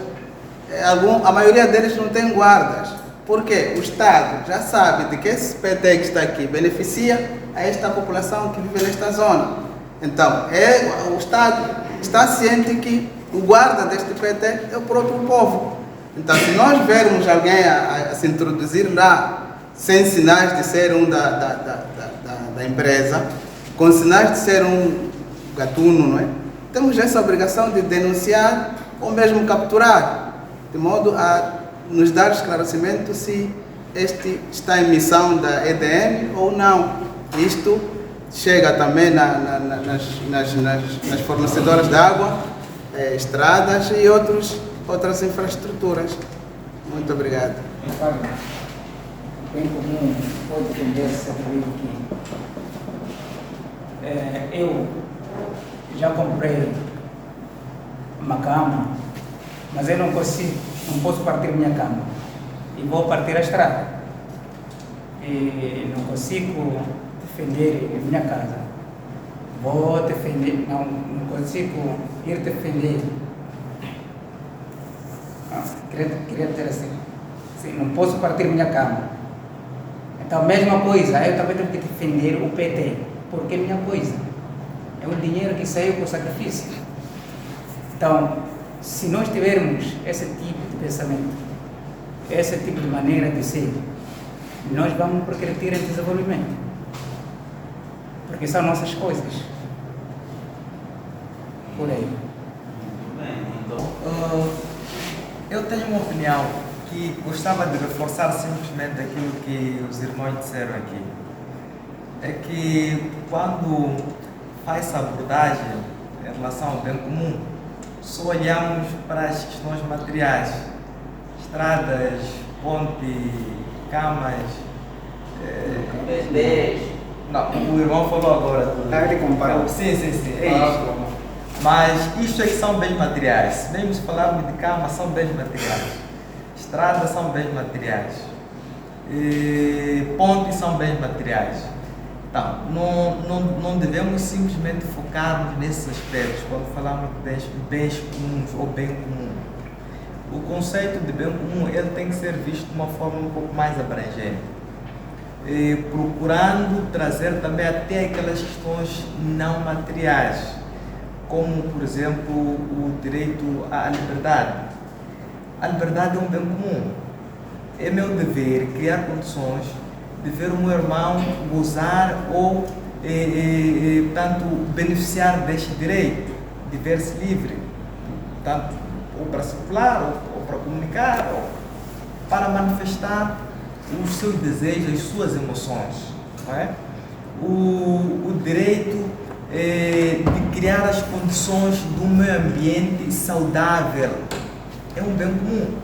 Speaker 8: a maioria deles não tem guardas. Porque o Estado já sabe de que esse PT que está aqui beneficia a esta população que vive nesta zona. Então, o Estado está ciente que o guarda deste PT é o próprio povo. Então, se nós vermos alguém a se introduzir lá sem sinais de ser um da empresa, com sinais de ser um gatuno, não é? Temos essa obrigação de denunciar ou mesmo capturar, de modo a nos dar esclarecimento se este está em missão da EDM ou não. Isto chega também nas fornecedoras de água, estradas e outras infraestruturas. Muito obrigado.
Speaker 10: O bem comum pode defender-se aqui. Eu já comprei uma cama, mas eu não posso partir minha cama e vou partir a estrada.
Speaker 13: e não consigo defender a minha casa. Vou defender, não consigo ir defender. Queria ter assim, não posso partir minha cama. Então, mesma coisa, eu também tenho que defender o PT, porque é minha coisa. É um dinheiro que saiu por sacrifício. Então, se nós tivermos esse tipo de pensamento, esse tipo de maneira de ser, nós vamos progredir em desenvolvimento. Porque são nossas coisas. Por aí.
Speaker 4: Eu tenho uma opinião que gostava de reforçar simplesmente aquilo que os irmãos disseram aqui. É que quando faz essa abordagem em relação ao bem comum, só olhamos para as questões materiais, estradas, ponte, camas. Não, o irmão falou agora.
Speaker 3: Ele comparou.
Speaker 4: Sim, é isso. Mas isto aí são bens materiais. Mesmo se falarmos de cama, são bens materiais. Estradas são bens materiais. Pontes são bens materiais. Então, não devemos simplesmente focarmos nesses aspectos quando falamos de bens comuns ou bem comum. O conceito de bem comum ele tem que ser visto de uma forma um pouco mais abrangente, procurando trazer também até aquelas questões não materiais, como, por exemplo, o direito à liberdade. A liberdade é um bem comum. É meu dever criar condições de ver o meu irmão gozar ou, portanto, beneficiar deste direito de ver-se livre, tanto ou para circular, ou para comunicar, ou para manifestar os seus desejos, as suas emoções. Não é? O direito de criar as condições de um meio ambiente saudável é um bem comum.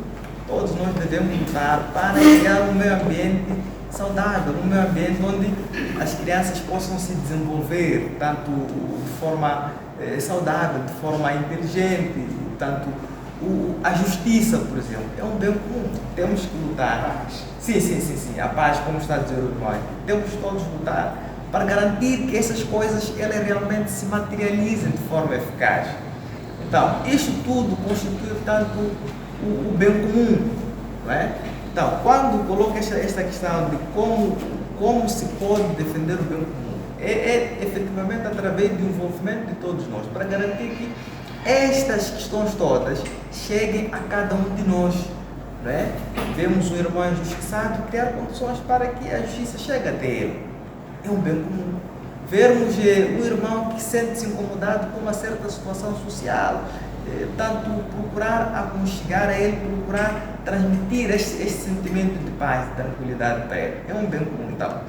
Speaker 4: Todos nós devemos lutar para criar um meio ambiente saudável, um meio ambiente onde as crianças possam se desenvolver, tanto de forma saudável, de forma inteligente, tanto a justiça, por exemplo, é um bem comum. Temos que lutar. Sim, a paz, como está a dizer o irmão, temos todos lutar para garantir que essas coisas elas realmente se materializem de forma eficaz. Então, isto tudo constitui, portanto, o bem comum, não é? Então, quando coloca esta questão de como se pode defender o bem comum, é efetivamente através do envolvimento de todos nós, para garantir que estas questões todas cheguem a cada um de nós. Não é? Vemos um irmão injustiçado, criar condições para que a justiça chegue até ele. É um bem comum. Vermos um irmão que sente-se incomodado com uma certa situação social, tanto procurar aconchegar a ele, procurar transmitir este sentimento de paz e tranquilidade para ele. É um bem comum. Então,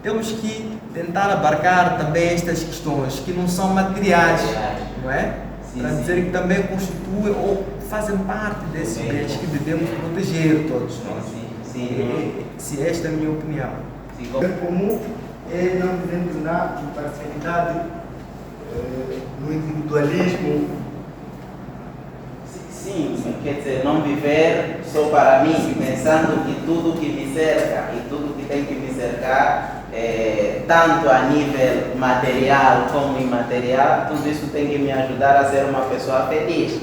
Speaker 4: temos que tentar abarcar também estas questões que não são materiais, não é? Para dizer que também constituem ou fazem parte desses bens que devemos proteger todos nós. Sim, esta é a minha opinião.
Speaker 8: O bem comum é não vivendo na imparcialidade, no individualismo.
Speaker 2: Sim, quer dizer, não viver só para mim, pensando que tudo que me cerca e tudo que tem que me cercar, tanto a nível material como imaterial, tudo isso tem que me ajudar a ser uma pessoa feliz.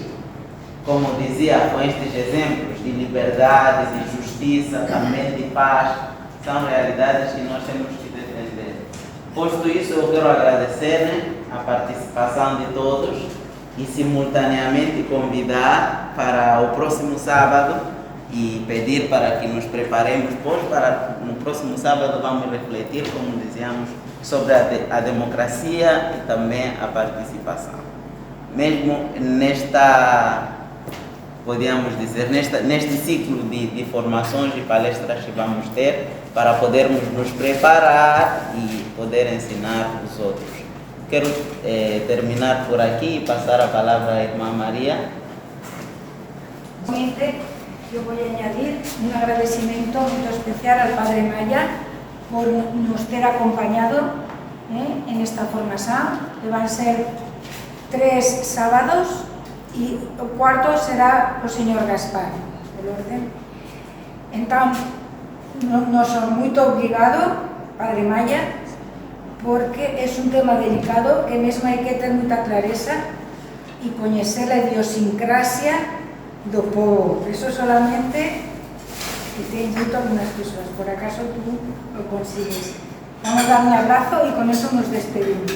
Speaker 2: Como dizia com estes exemplos de liberdade, de justiça, também de paz, são realidades que nós temos que defender. Posto isso, eu quero agradecer a participação de todos e simultaneamente convidar para o próximo sábado e pedir para que nos preparemos, pois para no próximo sábado vamos refletir, como dizíamos, sobre a democracia e também a participação. Mesmo podíamos dizer, neste ciclo de formações e palestras que vamos ter, para podermos nos preparar e poder ensinar os outros. Quero terminar por aqui e passar a palavra à irmã María.
Speaker 1: Yo voy a añadir un agradecimiento muy especial al Padre Maya por nos ter acompañado en esta formación, que van a ser 3 sábados y el cuarto será el señor Gaspar, del orden. Entonces, nos son muito obrigado, Padre Maya, porque é un tema delicado que mesmo hai que ter moita clareza e coñecer a idiosincrasia do povo. Eso solamente que te invito a algunas persoas, por acaso tú lo consigues. Vamos a dar un abrazo y con eso nos despedimos.